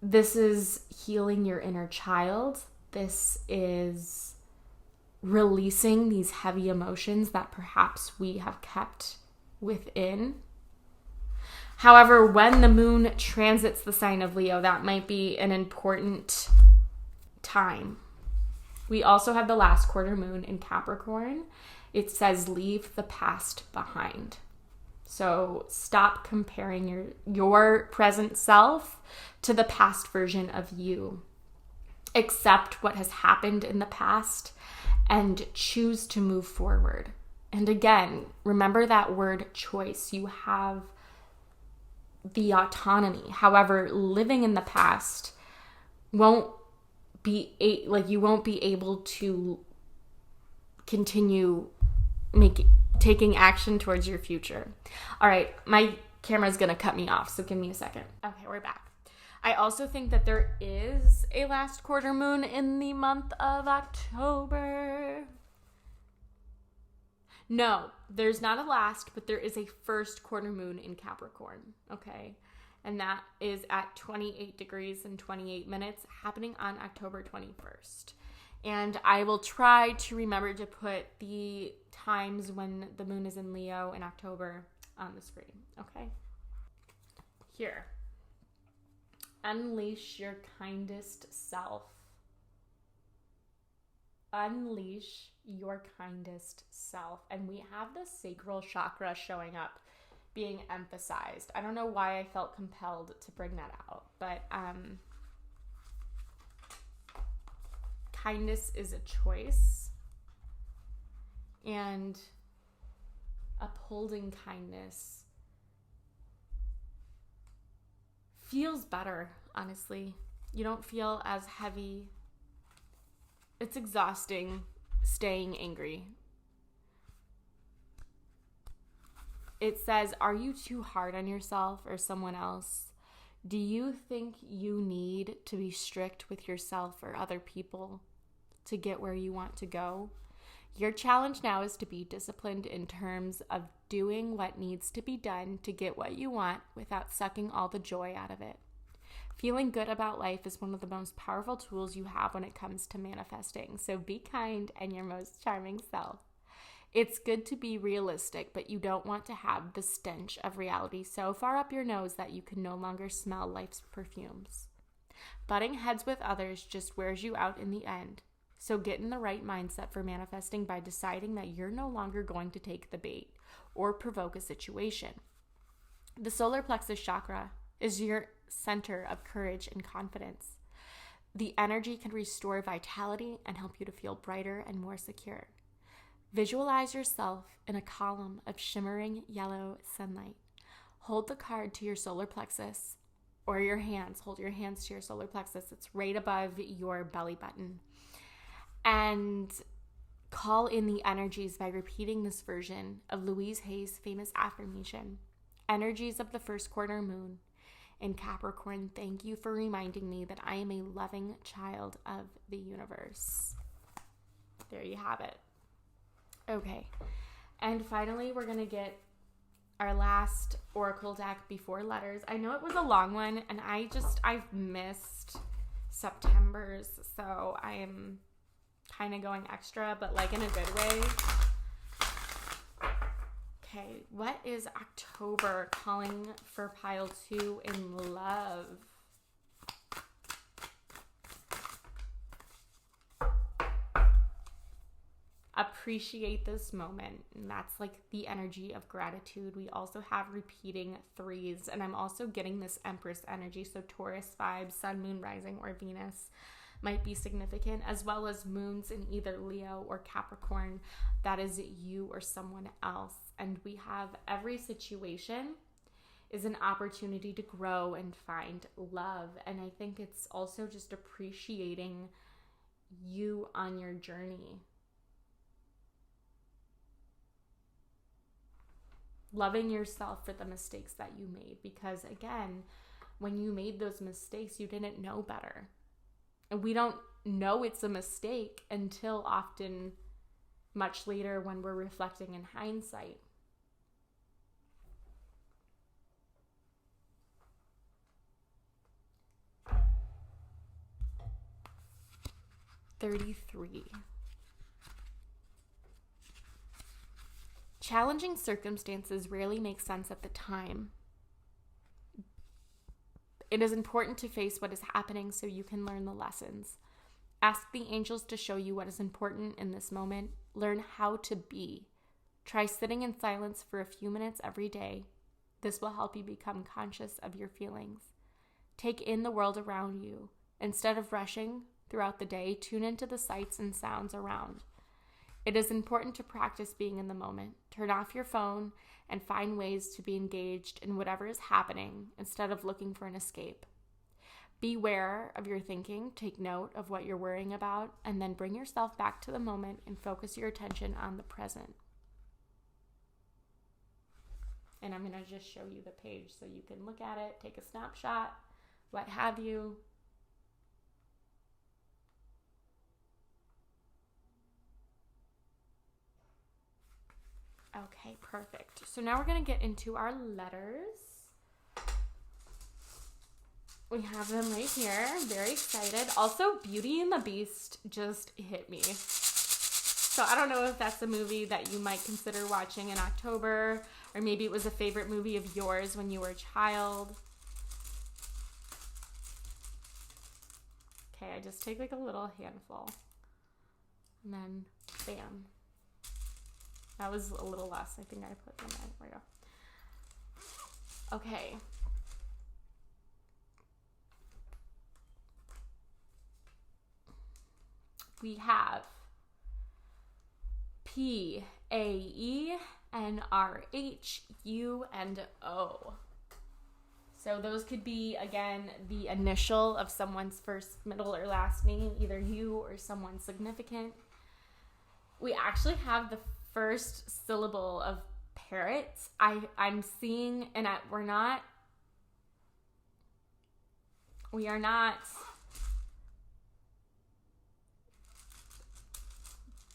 This is healing your inner child. This is releasing these heavy emotions that perhaps we have kept within. However, when the moon transits the sign of Leo, that might be an important time. We also have the last quarter moon in Capricorn. It says leave the past behind. So stop comparing your present self to the past version of you. Accept what has happened in the past and choose to move forward. And again, remember that word choice. You have the autonomy. However, living in the past won't be you won't be able to continue taking action towards your future. All right, my camera's gonna cut me off, so give me a second. Okay, we're back. I also think that there is a last quarter moon in the month of October. No, there's not a last, but there is a first quarter moon in Capricorn, okay? And that is at 28 degrees and 28 minutes, happening on October 21st. And I will try to remember to put the times when the moon is in Leo in October on the screen, okay? Here. Unleash your kindest self. Unleash your kindest self. And we have the sacral chakra showing up, being emphasized. I don't know why I felt compelled to bring that out, but kindness is a choice, and upholding kindness feels better, honestly. You don't feel as heavy. It's exhausting staying angry. It says, are you too hard on yourself or someone else? Do you think you need to be strict with yourself or other people to get where you want to go? Your challenge now is to be disciplined in terms of doing what needs to be done to get what you want without sucking all the joy out of it. Feeling good about life is one of the most powerful tools you have when it comes to manifesting. So be kind and your most charming self. It's good to be realistic, but you don't want to have the stench of reality so far up your nose that you can no longer smell life's perfumes. Butting heads with others just wears you out in the end. So get in the right mindset for manifesting by deciding that you're no longer going to take the bait or provoke a situation. The solar plexus chakra is your center of courage and confidence. The energy can restore vitality and help you to feel brighter and more secure. Visualize yourself in a column of shimmering yellow sunlight. Hold the card to your solar plexus, or your hands. Hold your hands to your solar plexus. It's right above your belly button. And call in the energies by repeating this version of Louise Hay's famous affirmation. Energies of the first quarter moon in Capricorn, thank you for reminding me that I am a loving child of the universe. There you have it. Okay, and finally we're going to get our last oracle deck before letters. I know it was a long one, and I've missed September's, so I am kind of going extra, but like in a good way. Okay, what is October calling for pile 2 in love? Appreciate this moment, and that's like the energy of gratitude. We also have repeating 3s, and I'm also getting this Empress energy, so Taurus vibes, Sun, Moon, Rising, or Venus might be significant, as well as moons in either Leo or Capricorn. That is you or someone else. And we have every situation is an opportunity to grow and find love, and I think it's also just appreciating you on your journey. Loving yourself for the mistakes that you made, because again, when you made those mistakes, you didn't know better. And we don't know it's a mistake until often much later when we're reflecting in hindsight. $33. Challenging circumstances rarely make sense at the time. It is important to face what is happening so you can learn the lessons. Ask the angels to show you what is important in this moment. Learn how to be. Try sitting in silence for a few minutes every day. This will help you become conscious of your feelings. Take in the world around you. Instead of rushing throughout the day, tune into the sights and sounds around. It is important to practice being in the moment. Turn off your phone and find ways to be engaged in whatever is happening instead of looking for an escape. Beware of your thinking. Take note of what you're worrying about, and then bring yourself back to the moment and focus your attention on the present. And I'm going to just show you the page so you can look at it, take a snapshot, what have you. Okay, perfect. So now we're going to get into our letters. We have them right here. Very excited. Also, Beauty and the Beast just hit me. So I don't know if that's a movie that you might consider watching in October, Or maybe it was a favorite movie of yours when you were a child. Okay, I just take like a little handful. And then, bam. That was a little less. I think I put them in. There we go. Okay. We have P, A, E, N, R, H, U, and O. So those could be, again, the initial of someone's first, middle, or last name, either you or someone significant. We actually have the first syllable of parrot. I'm seeing, and we are not,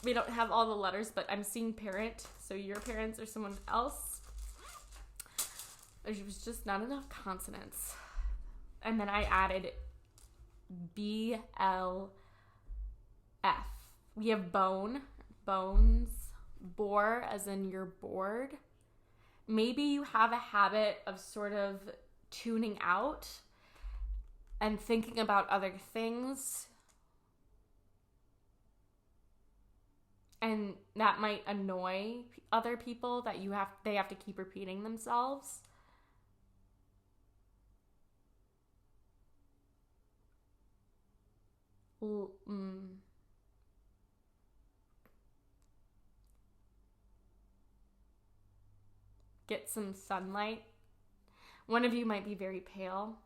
we don't have all the letters, but I'm seeing parent. So your parents or someone else. There was just not enough consonants. And then I added B, L, F. We have bone, bones, bore as in you're bored. Maybe you have a habit of sort of tuning out and thinking about other things. And that might annoy other people that they have to keep repeating themselves. Get some sunlight. One of you might be very pale,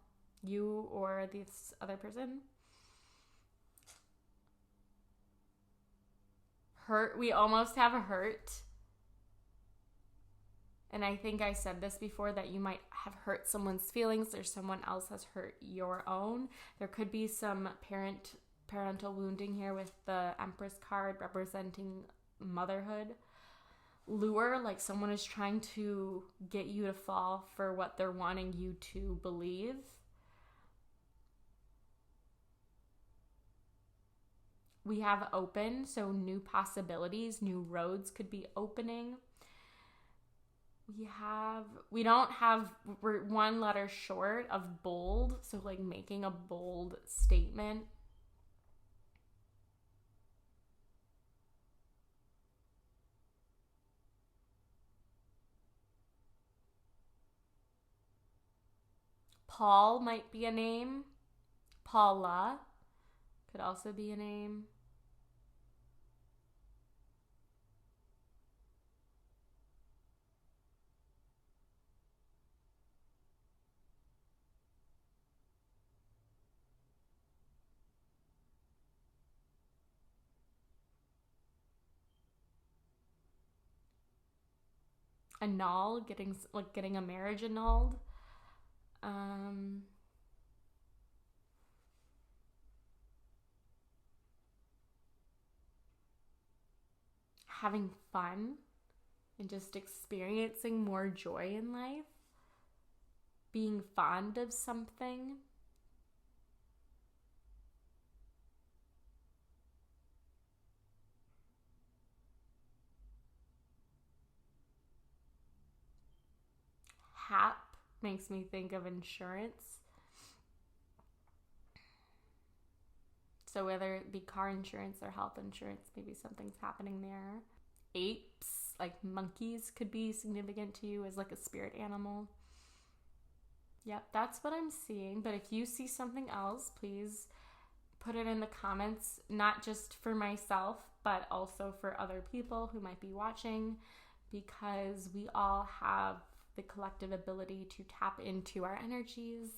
you or this other person. Hurt. We almost have a hurt. And I think I said this before, that you might have hurt someone's feelings or someone else has hurt your own. There could be some parental wounding here with the Empress card representing motherhood. Lure, like someone is trying to get you to fall for what they're wanting you to believe. We have open, so new possibilities, new roads could be opening. We're one letter short of bold, so like making a bold statement. Paul might be a name. Paula could also be a name. Annul, getting a marriage annulled. Having fun and just experiencing more joy in life. Being fond of something. Hap makes me think of insurance. So whether it be car insurance or health insurance, maybe something's happening there. Apes, like monkeys, could be significant to you as like a spirit animal. Yep, that's what I'm seeing. But if you see something else, please put it in the comments, not just for myself, but also for other people who might be watching, because we all have the collective ability to tap into our energies.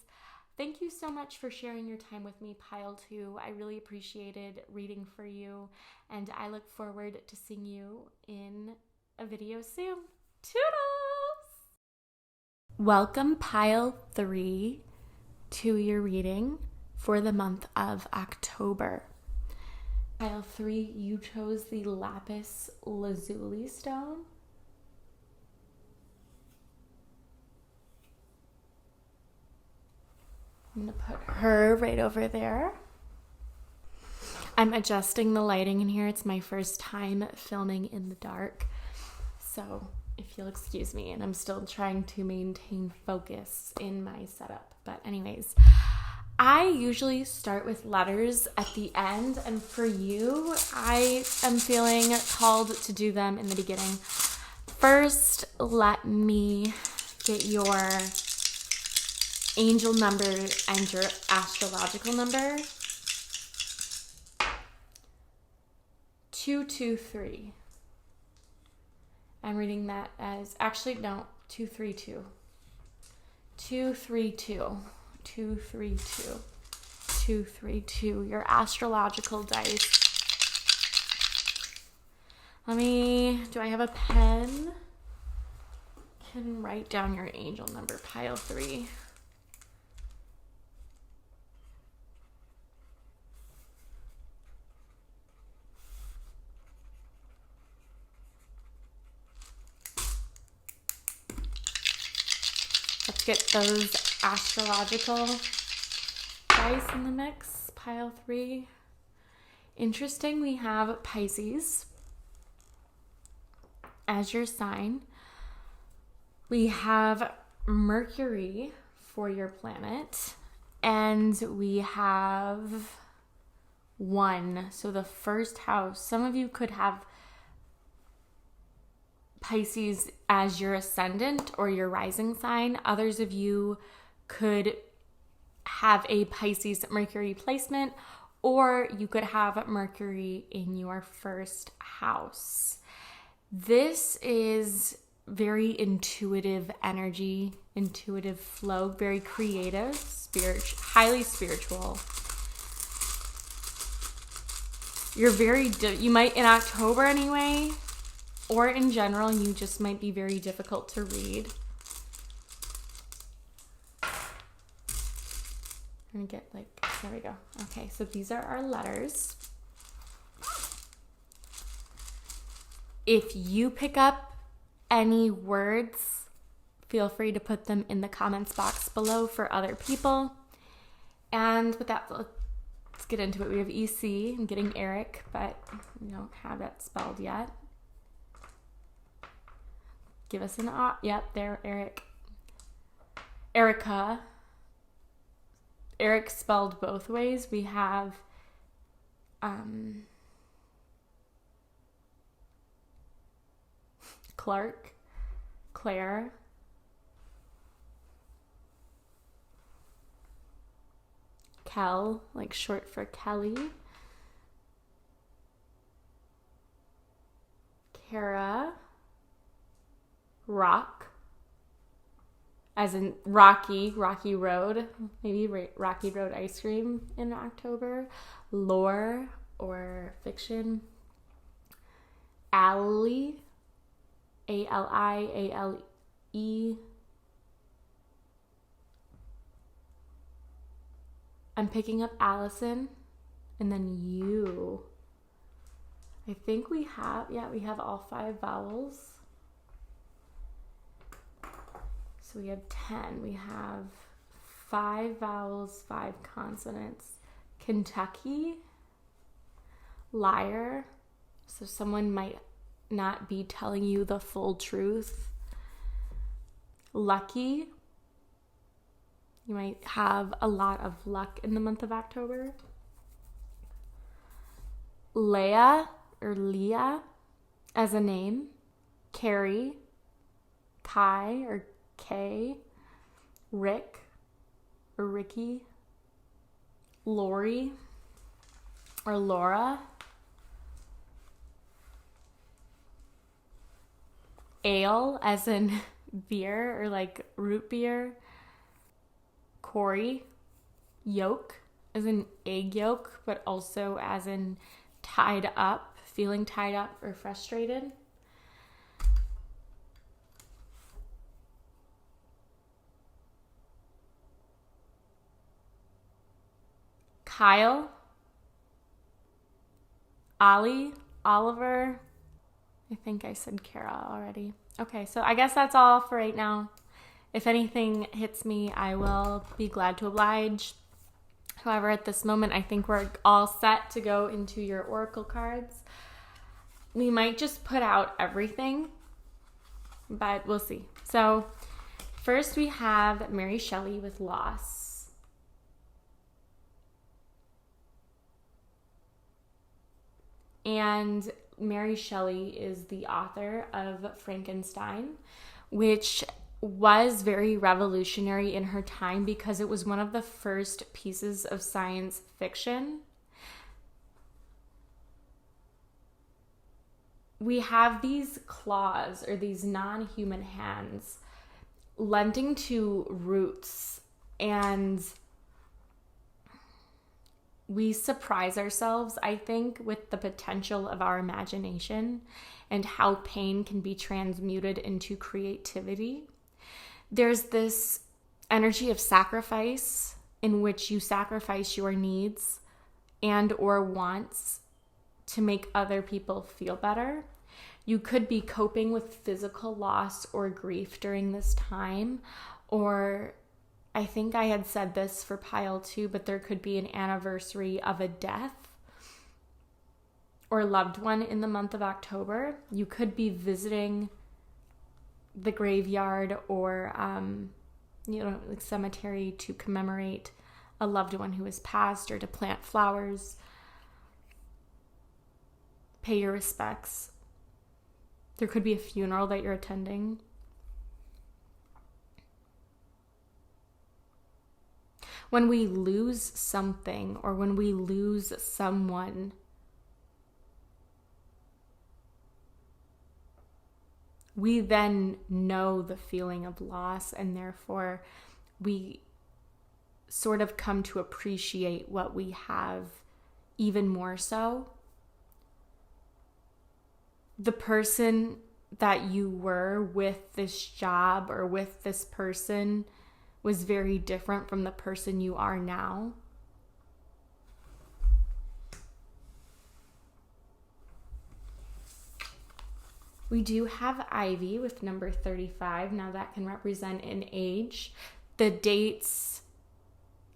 Thank you so much for sharing your time with me, Pile 2. I really appreciated reading for you, and I look forward to seeing you in a video soon. Toodles! Welcome, Pile 3, to your reading for the month of October. Pile 3, you chose the lapis lazuli stone. I'm going to put her right over there. I'm adjusting the lighting in here. It's my first time filming in the dark. So if you'll excuse me, and I'm still trying to maintain focus in my setup. But anyways, I usually start with letters at the end, and for you, I am feeling called to do them in the beginning. First, let me get your angel number and your astrological number. 223. I'm reading that as, actually, no, 232. 232. 232. 232. Your astrological dice. Do I have a pen? Can write down your angel number, pile 3. Let's get those astrological dice in the mix. Pile 3. Interesting, we have Pisces as your sign. We have Mercury for your planet. And we have 1. So the first house. Some of you could have Pisces as your ascendant or your rising sign. Others of you could have a Pisces Mercury placement, or you could have Mercury in your first house. This is very intuitive energy, intuitive flow, very creative, highly spiritual. You might, in October anyway, or in general, you just might be very difficult to read. I'm gonna get there we go. Okay, so these are our letters. If you pick up any words, feel free to put them in the comments box below for other people. And with that, let's get into it. We have EC. I'm getting Eric, but we don't have that spelled yet. Give us an yep, there, Eric. Erica. Eric spelled both ways. We have Clark, Claire, Kel, like short for Kelly, Kara, Rock, as in Rocky Road, maybe Rocky Road ice cream in October, lore or fiction, Ali, ALIALE. I'm picking up Allison, and then you. I think we have all 5 vowels. So we have 10. We have 5 vowels, 5 consonants. Kentucky, liar. So someone might not be telling you the full truth. Lucky. You might have a lot of luck in the month of October. Leah or Leah as a name. Carrie, Kai or Kay. Rick or Ricky. Lori or Laura. Ale as in beer or like root beer. Corey. Yolk as in egg yolk, but also as in tied up, feeling tied up or frustrated. Kyle, Ollie, Oliver. I think I said Kara already. Okay, so I guess that's all for right now. If anything hits me, I will be glad to oblige. However, at this moment, I think we're all set to go into your oracle cards. We might just put out everything but we'll see. So first we have Mary Shelley with loss. And Mary Shelley is the author of Frankenstein, which was very revolutionary in her time because it was one of the first pieces of science fiction. We have these claws, or these non-human hands, lending to roots, and we surprise ourselves, I think, with the potential of our imagination and how pain can be transmuted into creativity. There's this energy of sacrifice in which you sacrifice your needs and or wants to make other people feel better. You could be coping with physical loss or grief during this time, or I think I had said this for pile 2, but there could be an anniversary of a death or loved one in the month of October. You could be visiting the graveyard or, like cemetery to commemorate a loved one who has passed, or to plant flowers, pay your respects. There could be a funeral that you're attending. When we lose something or when we lose someone, we then know the feeling of loss, and therefore we sort of come to appreciate what we have even more so. The person that you were with this job or with this person was very different from the person you are now. We do have Ivy with number 35. Now that can represent an age. The dates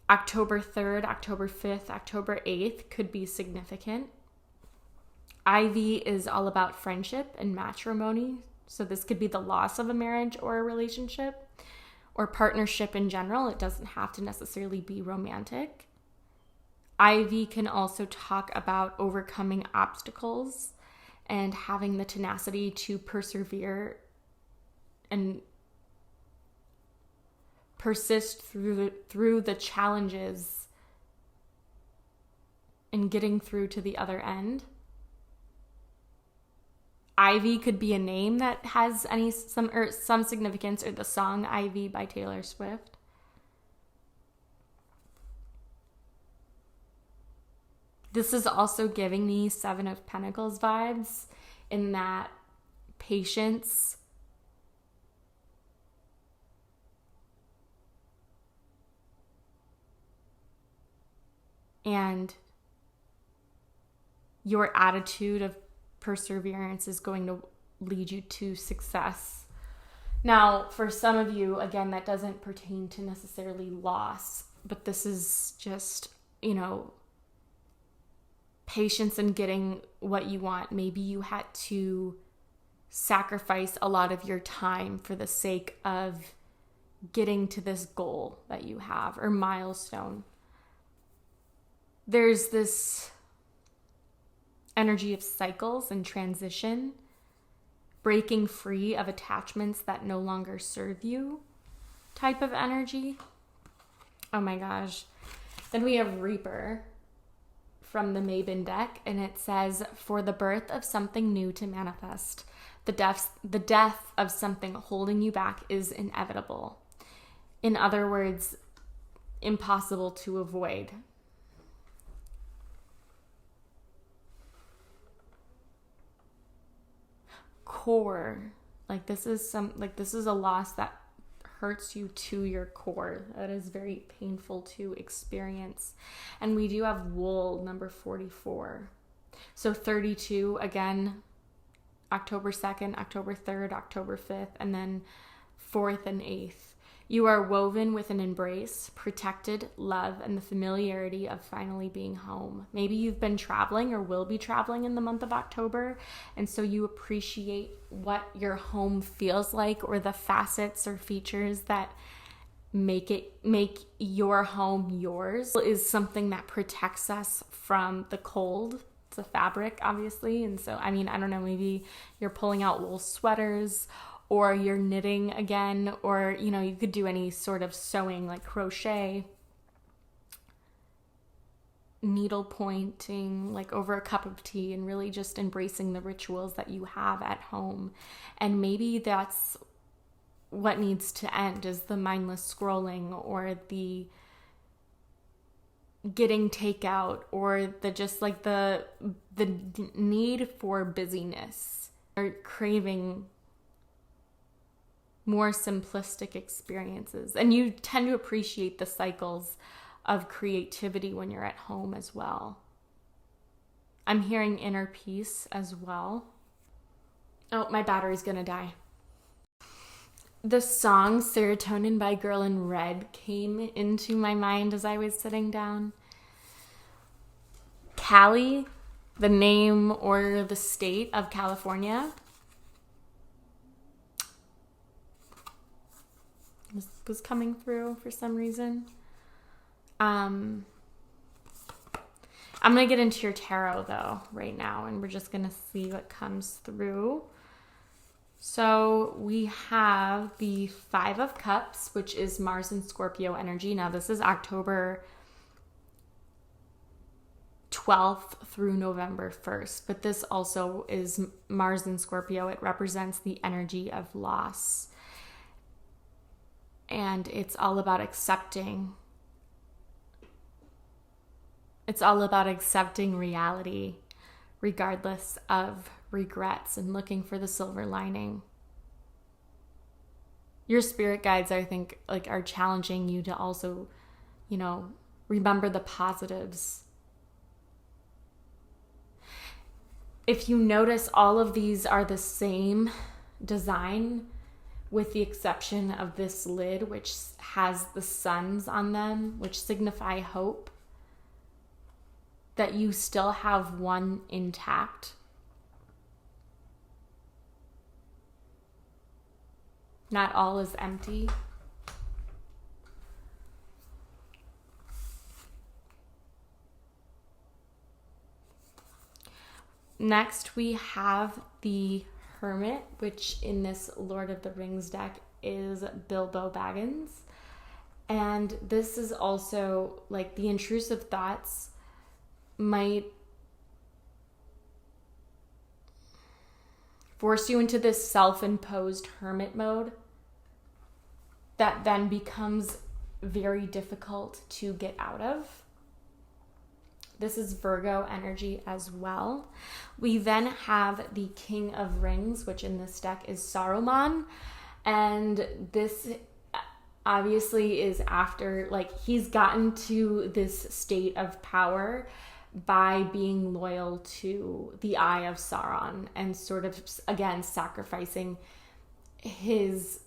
October 3rd, October 5th, October 8th could be significant. Ivy is all about friendship and matrimony. So this could be the loss of a marriage or a relationship or partnership in general. It doesn't have to necessarily be romantic. Ivy can also talk about overcoming obstacles and having the tenacity to persevere and persist through the challenges and getting through to the other end. Ivy could be a name that has some significance, or the song Ivy by Taylor Swift. This is also giving me 7 of Pentacles vibes, in that patience and your attitude of perseverance is going to lead you to success. Now, for some of you, again, that doesn't pertain to necessarily loss, but this is just, patience in getting what you want. Maybe you had to sacrifice a lot of your time for the sake of getting to this goal that you have, or milestone. There's this energy of cycles and transition, breaking free of attachments that no longer serve you type of energy. Oh my gosh. Then we have Reaper from the Mabon deck, and it says, for the birth of something new to manifest, the death of something holding you back is inevitable. In other words, impossible to avoid. Core, this is a loss that hurts you to your core. That is very painful to experience. And we do have Wool, number 44. So 32, again, October 2nd, October 3rd, October 5th, and then 4th and 8th. You are woven with an embrace, protected, love, and the familiarity of finally being home. Maybe you've been traveling or will be traveling in the month of October, and so you appreciate what your home feels like, or the facets or features that make your home yours. Is something that protects us from the cold. It's a fabric, obviously, and so I don't know, maybe you're pulling out wool sweaters, or you're knitting again, or you could do any sort of sewing like crochet, needle pointing like over a cup of tea, and really just embracing the rituals that you have at home. And maybe that's what needs to end, is the mindless scrolling, or the getting takeout, or the need for busyness, or craving more simplistic experiences. And you tend to appreciate the cycles of creativity when you're at home as well. I'm hearing inner peace as well. Oh, my battery's gonna die. The song Serotonin by Girl in Red came into my mind as I was sitting down. Cali, the name or the state of California, was coming through for some reason. I'm going to get into your tarot though right now, and we're just going to see what comes through. So we have the 5 of Cups, which is Mars and Scorpio energy. Now this is October 12th through November 1st, but this also is Mars and Scorpio. It represents the energy of loss. And it's all about accepting. It's all about accepting reality, regardless of regrets, and looking for the silver lining. Your spirit guides, I think, are challenging you to also, remember the positives. If you notice, all of these are the same design, with the exception of this lid, which has the suns on them, which signify hope, that you still have one intact. Not all is empty. Next, we have the Hermit, which in this Lord of the Rings deck is Bilbo Baggins. And this is also like the intrusive thoughts might force you into this self-imposed hermit mode that then becomes very difficult to get out of. This is Virgo energy as well. We then have the King of Rings, which in this deck is Saruman. And this obviously is after, he's gotten to this state of power by being loyal to the Eye of Sauron, and sort of, again, sacrificing his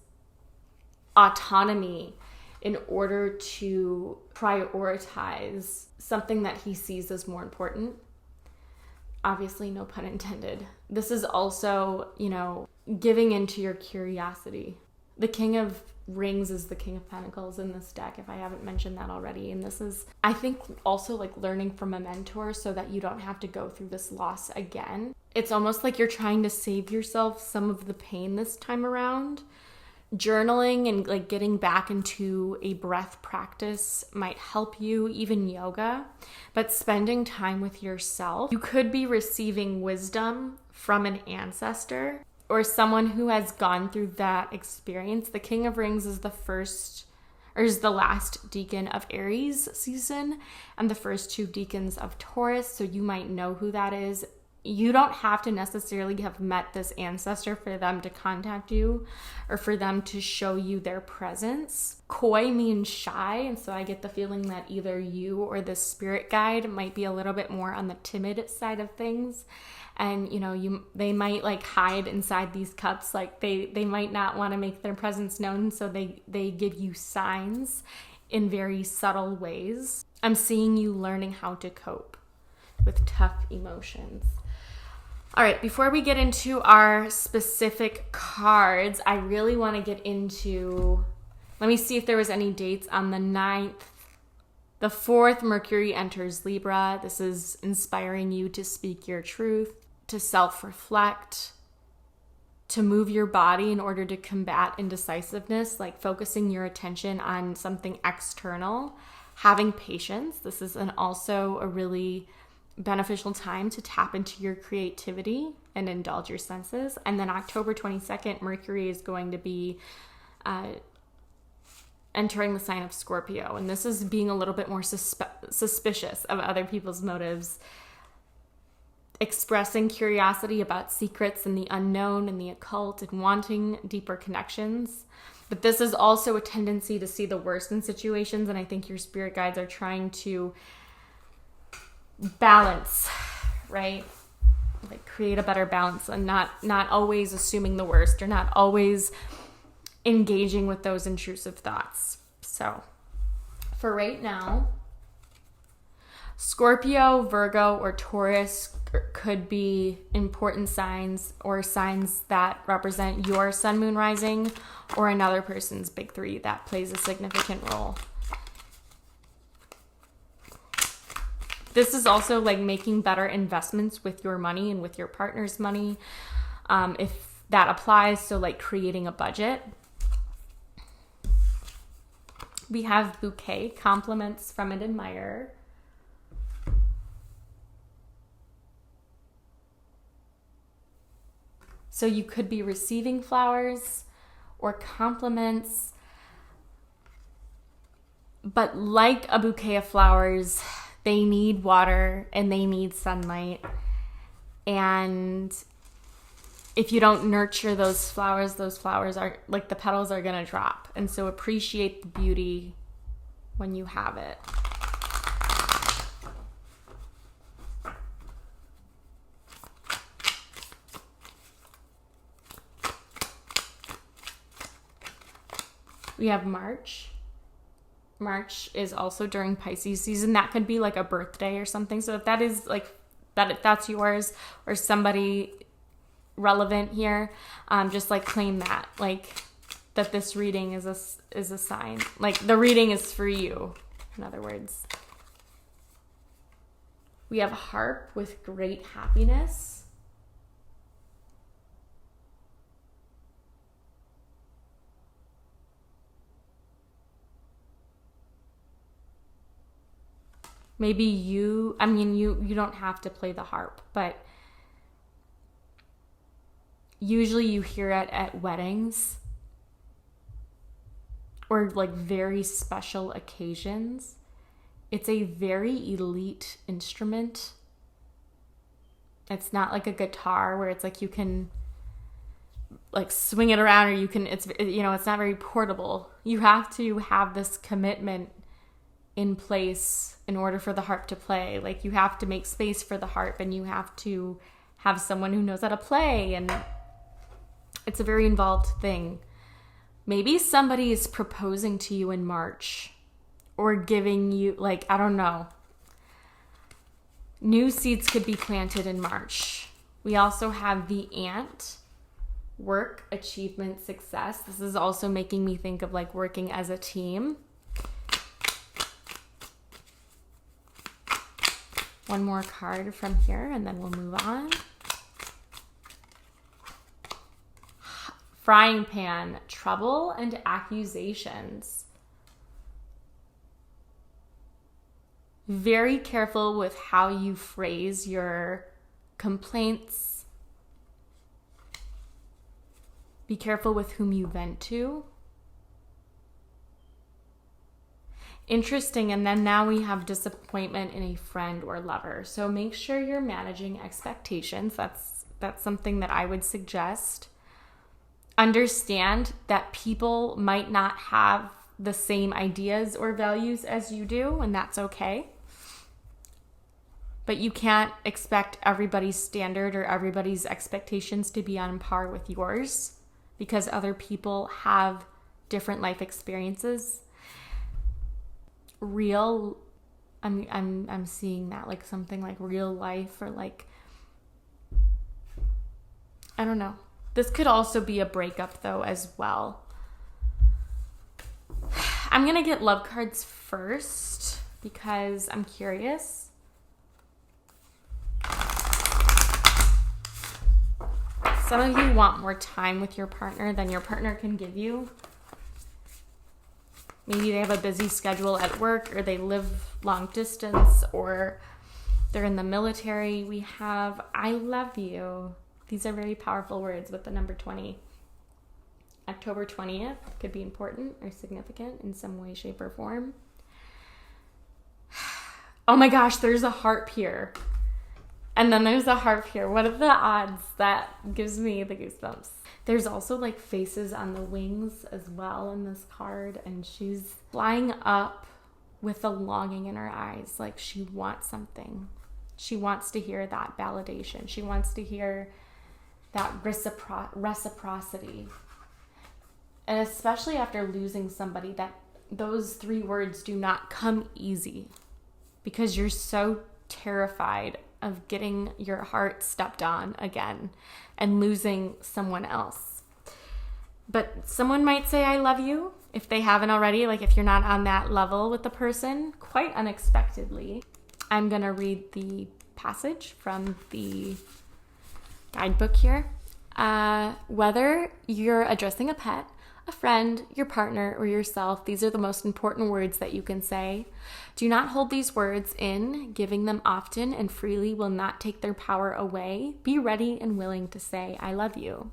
autonomy in order to prioritize something that he sees as more important. Obviously, no pun intended. This is also, giving into your curiosity. The King of Rings is the King of Pentacles in this deck, if I haven't mentioned that already. And this is, I think, also learning from a mentor so that you don't have to go through this loss again. It's almost like you're trying to save yourself some of the pain this time around. Journaling and getting back into a breath practice might help you, even yoga, but spending time with yourself. You could be receiving wisdom from an ancestor or someone who has gone through that experience. The King of Rings is is the last deacon of Aries season and the first 2 deacons of Taurus. So you might know who that is. you don't have to necessarily have met this ancestor for them to contact you or for them to show you their presence. Coy means shy, and so I get the feeling that either you or the spirit guide might be a little bit more on the timid side of things. And they might like hide inside these cups, like they might not want to make their presence known, so they give you signs in very subtle ways. I'm seeing you learning how to cope with tough emotions. All right, before we get into our specific cards, I really want to get into, let me see if there was any dates on the 9th. The 4th, Mercury enters Libra. This is inspiring you to speak your truth, to self-reflect, to move your body in order to combat indecisiveness, like focusing your attention on something external, having patience. This is also a really beneficial time to tap into your creativity and indulge your senses. And then October 22nd, Mercury is going to be entering the sign of Scorpio. And this is being a little bit more suspicious of other people's motives, expressing curiosity about secrets and the unknown and the occult and wanting deeper connections. But this is also a tendency to see the worst in situations. And I think your spirit guides are trying to balance, right? Like create a better balance and not always assuming the worst or not always engaging with those intrusive thoughts. So for right now, Scorpio, Virgo, or Taurus could be important signs or signs that represent your sun, moon, rising, or another person's big three that plays a significant role. This is also like making better investments with your money and with your partner's money, if that applies. So like creating a budget. We have bouquet, compliments from an admirer. So you could be receiving flowers or compliments, but like a bouquet of flowers, they need water and they need sunlight. And if you don't nurture those flowers are like the petals are going to drop. And so appreciate the beauty when you have it. We have March. March is also during Pisces season. That could be like a birthday or something. So if that is like that, if that's yours or somebody relevant here, just like claim that, like that this reading is a sign. Like the reading is for you, in other words. We have harp with great happiness. Maybe you don't have to play the harp, but usually you hear it at weddings or like very special occasions. It's a very elite instrument. It's not like a guitar where it's like you can like swing it around or it's not very portable. You have to have this commitment in place in order for the harp to play. Like you have to make space for the harp and you have to have someone who knows how to play, and it's a very involved thing. Maybe somebody is proposing to you in March or giving you, like, I don't know. New seeds could be planted in March. We also have the ant, work, achievement, success. This is also making me think of like working as a team. One more card from here and then we'll move on. Frying pan, trouble and accusations. Very careful with how you phrase your complaints. Be careful with whom you vent to. Interesting. And then now we have disappointment in a friend or lover. So make sure you're managing expectations. That's something that I would suggest. Understand that people might not have the same ideas or values as you do, and that's okay. But you can't expect everybody's standard or everybody's expectations to be on par with yours, because other people have different life experiences. I'm seeing that, like something like real life, or like, I don't know. This could also be a breakup though as well. I'm going to get love cards first because I'm curious. Some of you want more time with your partner than your partner can give you. Maybe they have a busy schedule at work, or they live long distance, or they're in the military. We have, I love you. These are very powerful words with the number 20. October 20th could be important or significant in some way, shape, or form. Oh my gosh, there's a harp here. And then there's a harp here. What are the odds? That gives me the goosebumps. There's also like faces on the wings as well in this card. And she's flying up with a longing in her eyes. Like she wants something. She wants to hear that validation. She wants to hear that reciprocity. And especially after losing somebody, that those 3 words do not come easy, because you're so terrified of getting your heart stepped on again and losing someone else. But someone might say, I love you, if they haven't already, like if you're not on that level with the person, quite unexpectedly. I'm going to read the passage from the guidebook here. Whether you're addressing a pet, a friend, your partner, or yourself, these are the most important words that you can say. Do not hold these words in. Giving them often and freely will not take their power away. Be ready and willing to say, I love you.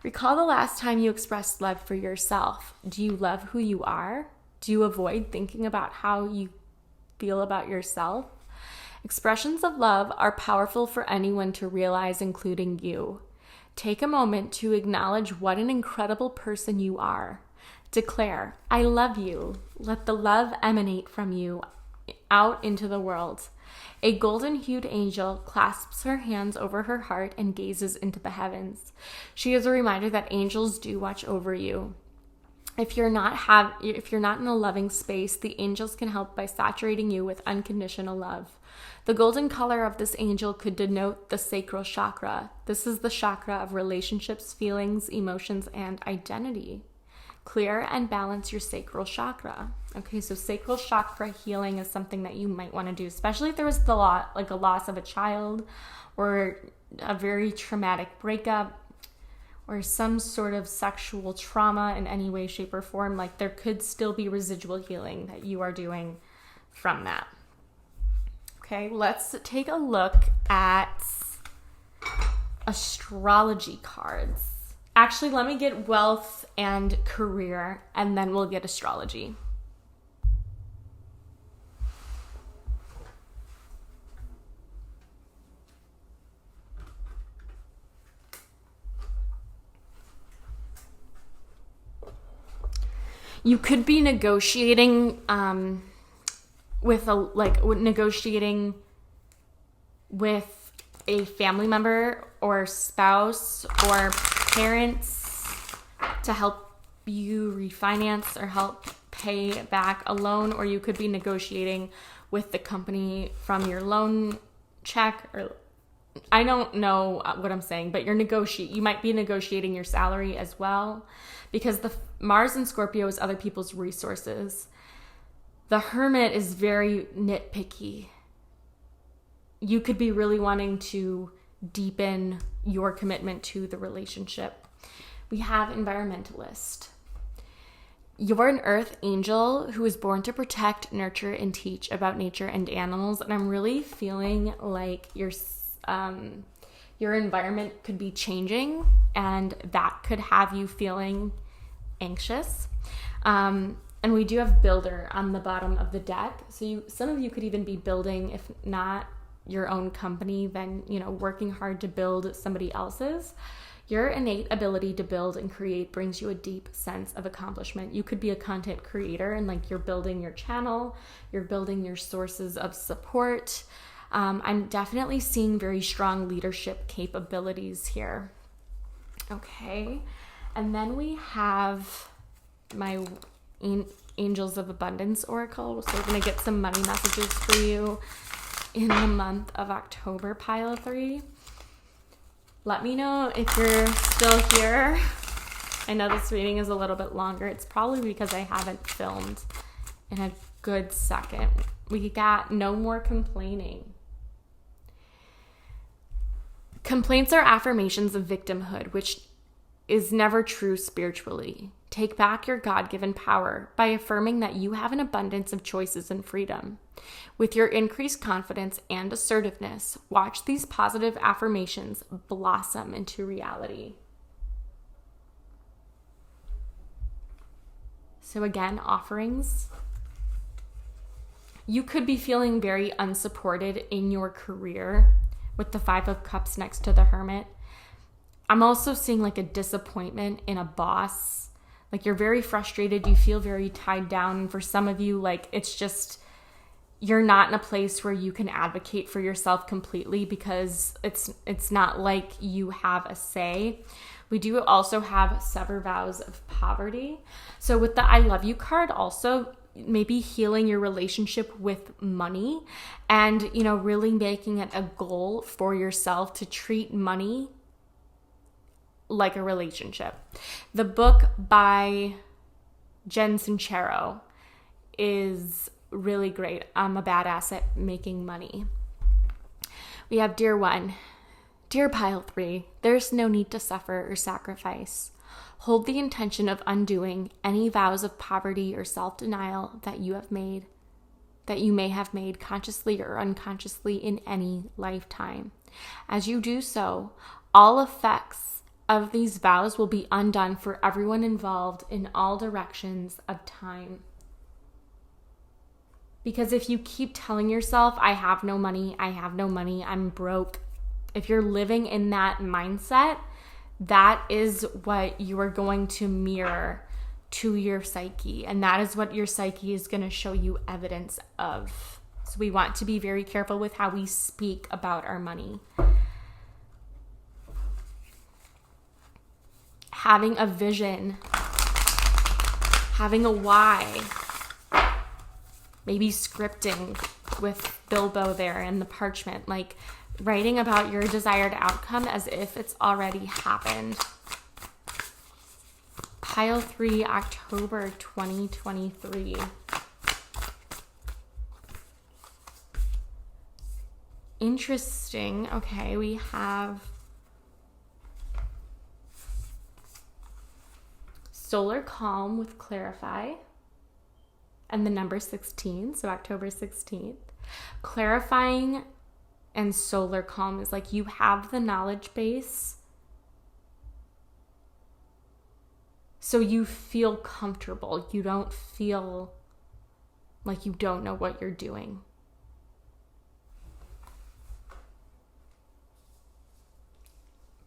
Recall the last time you expressed love for yourself. Do you love who you are? Do you avoid thinking about how you feel about yourself? Expressions of love are powerful for anyone to realize, including you. Take a moment to acknowledge what an incredible person you are. Declare, I love you. Let the love emanate from you out into the world. A golden-hued angel clasps her hands over her heart and gazes into the heavens. She is a reminder that angels do watch over you. If you're not in a loving space, the angels can help by saturating you with unconditional love. The golden color of this angel could denote the sacral chakra. This is the chakra of relationships, feelings, emotions, and identity. Clear and balance your sacral chakra. Okay, so sacral chakra healing is something that you might want to do, especially if there was a loss of a child, or a very traumatic breakup, or some sort of sexual trauma in any way, shape, or form. Like, there could still be residual healing that you are doing from that. Okay, let's take a look at astrology cards. Actually, let me get wealth and career, and then we'll get astrology. You could be negotiating negotiating with a family member or spouse or parents to help you refinance or help pay back a loan, or you could be negotiating with the company from your loan check, or I don't know what I'm saying, but you might be negotiating your salary as well, because the Mars in Scorpio is other people's resources. The Hermit is very nitpicky. You could be really wanting to deepen your commitment to the relationship. We have Environmentalist. You're an earth angel who is born to protect, nurture, and teach about nature and animals. And I'm really feeling like your environment could be changing, and that could have you feeling anxious. And we do have builder on the bottom of the deck. So some of you could even be building, if not your own company, then, working hard to build somebody else's. Your innate ability to build and create brings you a deep sense of accomplishment. You could be a content creator and you're building your channel, you're building your sources of support. I'm definitely seeing very strong leadership capabilities here. Okay. And then we have my Angels of Abundance Oracle. So we're going to get some money messages for you in the month of October, pile 3. Let me know if you're still here. I know this reading is a little bit longer. It's probably because I haven't filmed in a good second. We got no more complaining. Complaints are affirmations of victimhood, which is never true spiritually. Take back your God-given power by affirming that you have an abundance of choices and freedom. With your increased confidence and assertiveness, watch these positive affirmations blossom into reality. So again, offerings. You could be feeling very unsupported in your career with the 5 of Cups next to the Hermit. I'm also seeing a disappointment in a boss. You're very frustrated. You feel very tied down. And for some of you, it's just, you're not in a place where you can advocate for yourself completely because it's not like you have a say. We do also have sever vows of poverty. So with the I love you card also, maybe healing your relationship with money and, really making it a goal for yourself to treat money like a relationship. The book by Jen Sincero is really great. I'm a badass at making money. We have Dear One. Dear Pile 3, there's no need to suffer or sacrifice. Hold the intention of undoing any vows of poverty or self-denial that you may have made consciously or unconsciously in any lifetime. As you do so, all effects of these vows will be undone for everyone involved in all directions of time. Because if you keep telling yourself, I have no money, I'm broke, if you're living in that mindset, that is what you are going to mirror to your psyche. And that is what your psyche is going to show you evidence of. So we want to be very careful with how we speak about our money. Having a vision, having a why, maybe scripting with Bilbo there and the parchment, writing about your desired outcome as if it's already happened. Pile 3, October 2023. Interesting. Okay, we have Solar Calm with Clarify and the number 16, so October 16th. Clarifying and solar calm is you have the knowledge base, so you feel comfortable. You don't feel like you don't know what you're doing.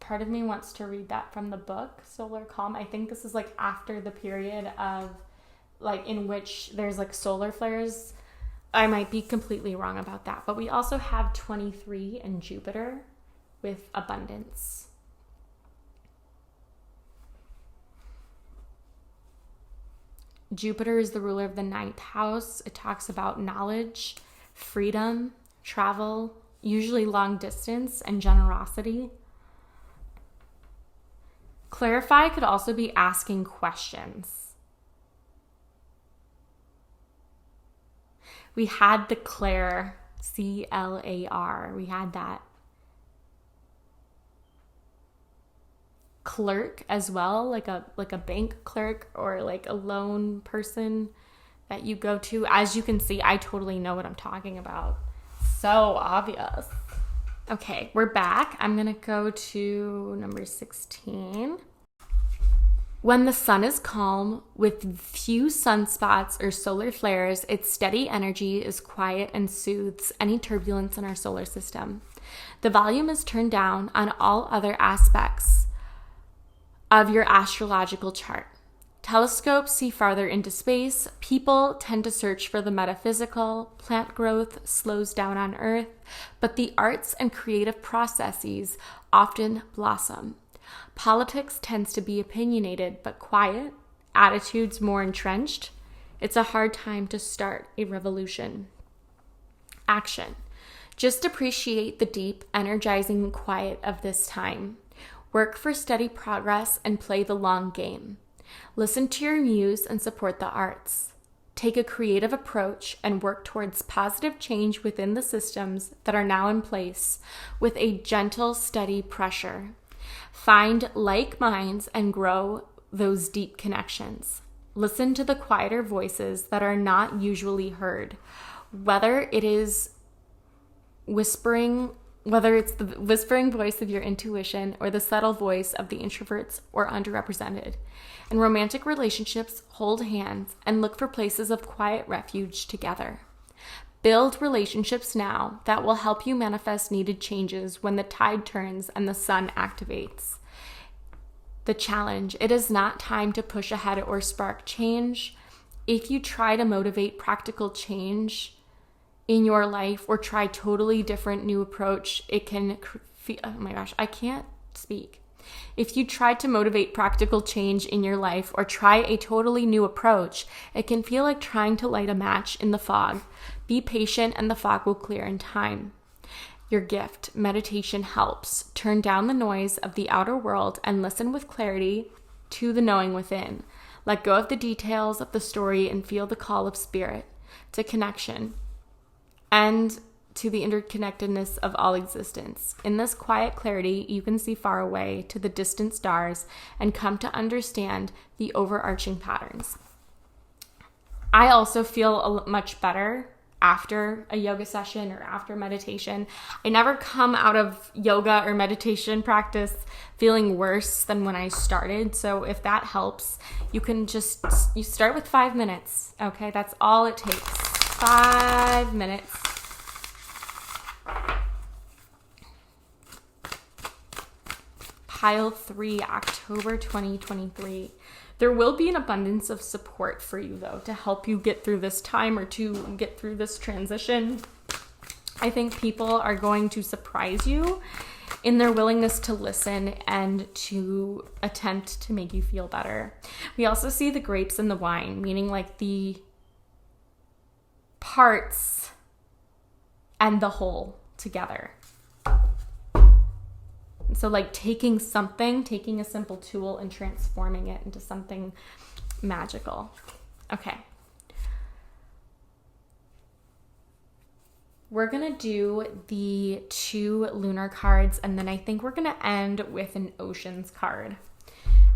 Part of me wants to read that from the book, Solar Calm. I think this is after the period of in which there's solar flares. I might be completely wrong about that. But we also have 23 and Jupiter with abundance. Jupiter is the ruler of the 9th house. It talks about knowledge, freedom, travel, usually long distance, and generosity. Clarify could also be asking questions. We had the Claire, C-L-A-R. We had that. Clerk as well, like a bank clerk or a loan person that you go to. As you can see, I totally know what I'm talking about. So obvious. Okay, we're back. I'm going to go to number 16. When the sun is calm, with few sunspots or solar flares, its steady energy is quiet and soothes any turbulence in our solar system. The volume is turned down on all other aspects of your astrological chart. Telescopes see farther into space. People tend to search for the metaphysical. Plant growth slows down on Earth, but the arts and creative processes often blossom. Politics tends to be opinionated but quiet, attitudes more entrenched. It's a hard time to start a revolution. Action. Just appreciate the deep, energizing quiet of this time. Work for steady progress and play the long game. Listen to your muse and support the arts. Take a creative approach and work towards positive change within the systems that are now in place with a gentle, steady pressure. Find like minds and grow those deep connections. Listen to the quieter voices that are not usually heard, whether it's the whispering voice of your intuition or the subtle voice of the introverts or underrepresented. In romantic relationships, hold hands and look for places of quiet refuge together. Build relationships now that will help you manifest needed changes when the tide turns and the sun activates. The challenge: it is not time to push ahead or spark change. If you try to motivate practical change in your life or try totally different new approach, it can oh my gosh, I can't speak. If you try to motivate practical change in your life or try a totally new approach, it can feel like trying to light a match in the fog. Be patient and the fog will clear in time. Your gift: meditation helps. Turn down the noise of the outer world and listen with clarity to the knowing within. Let go of the details of the story and feel the call of spirit to connection and to the interconnectedness of all existence. In this quiet clarity, you can see far away to the distant stars and come to understand the overarching patterns. I also feel much better after a yoga session or after meditation. I never come out of yoga or meditation practice feeling worse than when I started. So if that helps, you start with 5 minutes. Okay, that's all it takes. 5 minutes. Pile 3, October 2023. There will be an abundance of support for you, though, to help you get through this time or to get through this transition. I think people are going to surprise you in their willingness to listen and to attempt to make you feel better. We also see the grapes and the wine, meaning like the parts and the whole together. So like taking a simple tool and transforming it into something magical. Okay. We're going to do the 2 lunar cards, and then I think we're going to end with an oceans card.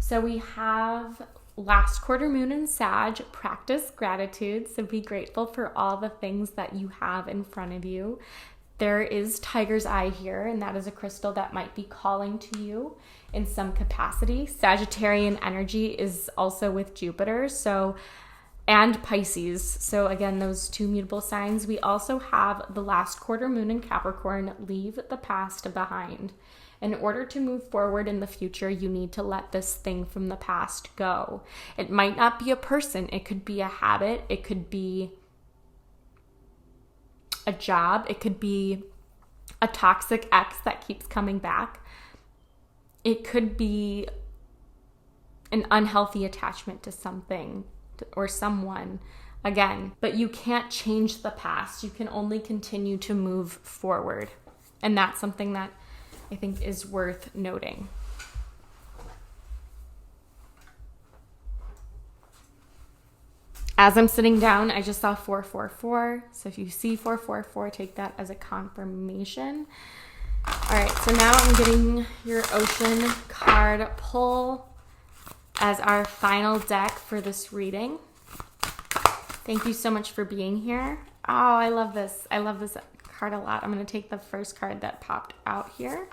So we have last quarter moon in Sag, practice gratitude. So be grateful for all the things that you have in front of you. There is tiger's eye here, and that is a crystal that might be calling to you in some capacity. Sagittarian energy is also with Jupiter, and Pisces. So again, those 2 mutable signs. We also have the last quarter moon in Capricorn, leave the past behind. In order to move forward in the future, you need to let this thing from the past go. It might not be a person. It could be a habit. It could be a job. It could be a toxic ex that keeps coming back. It could be an unhealthy attachment to something or someone, again. But you can't change the past. You can only continue to move forward. And that's something that I think is worth noting. As I'm sitting down, I just saw 444. So if you see 444, take that as a confirmation. All right, so now I'm getting your ocean card pull as our final deck for this reading. Thank you so much for being here. Oh, I love this. I love this card a lot. I'm going to take the first card that popped out here.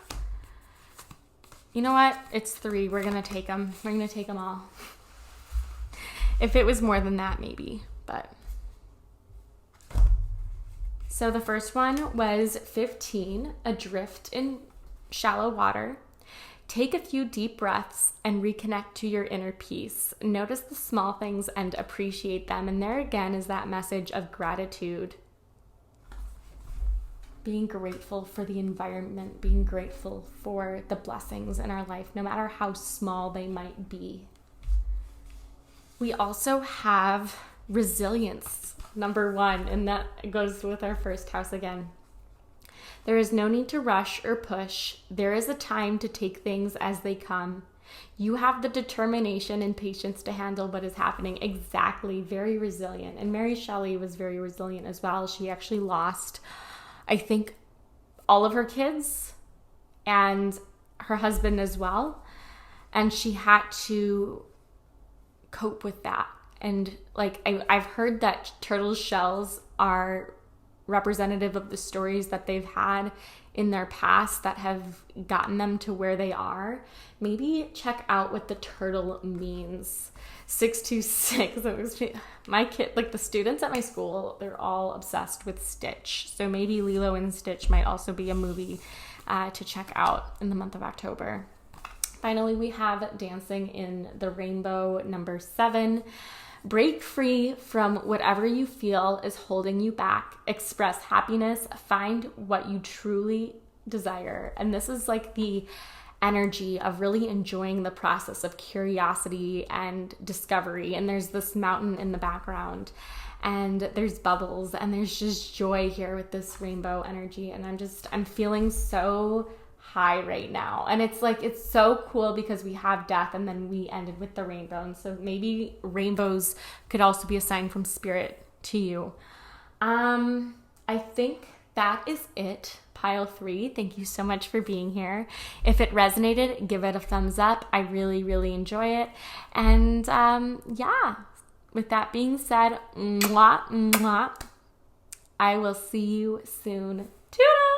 You know what? It's 3. We're going to take them. We're going to take them all. If it was more than that, maybe. But so the first one was 15, adrift in shallow water. Take a few deep breaths and reconnect to your inner peace. Notice the small things and appreciate them. And there again is that message of gratitude. Being grateful for the environment, being grateful for the blessings in our life, no matter how small they might be. We also have resilience, number 1, and that goes with our first house again. There is no need to rush or push. There is a time to take things as they come. You have the determination and patience to handle what is happening. Exactly. Very resilient. And Mary Shelley was very resilient as well. She actually lost, I think, all of her kids and her husband as well. And she had to cope with that. And like I've heard that turtle shells are representative of the stories that they've had in their past that have gotten them to where they are. Maybe check out what the turtle means. 626. It was my kid, like the students at my school, they're all obsessed with Stitch. So maybe Lilo and Stitch might also be a movie to check out in the month of October. Finally, we have Dancing in the Rainbow, number 7. Break free from whatever you feel is holding you back. Express happiness. Find what you truly desire. And this is like the energy of really enjoying the process of curiosity and discovery. And there's this mountain in the background, and there's bubbles, and there's just joy here with this rainbow energy. And I'm feeling so high right now. And it's like, it's so cool because we have death and then we ended with the rainbow. And so maybe rainbows could also be a sign from spirit to you. I think that is it. Pile 3. Thank you so much for being here. If it resonated, give it a thumbs up. I really, really enjoy it. And yeah, with that being said, mwah, mwah. I will see you soon. Toodles!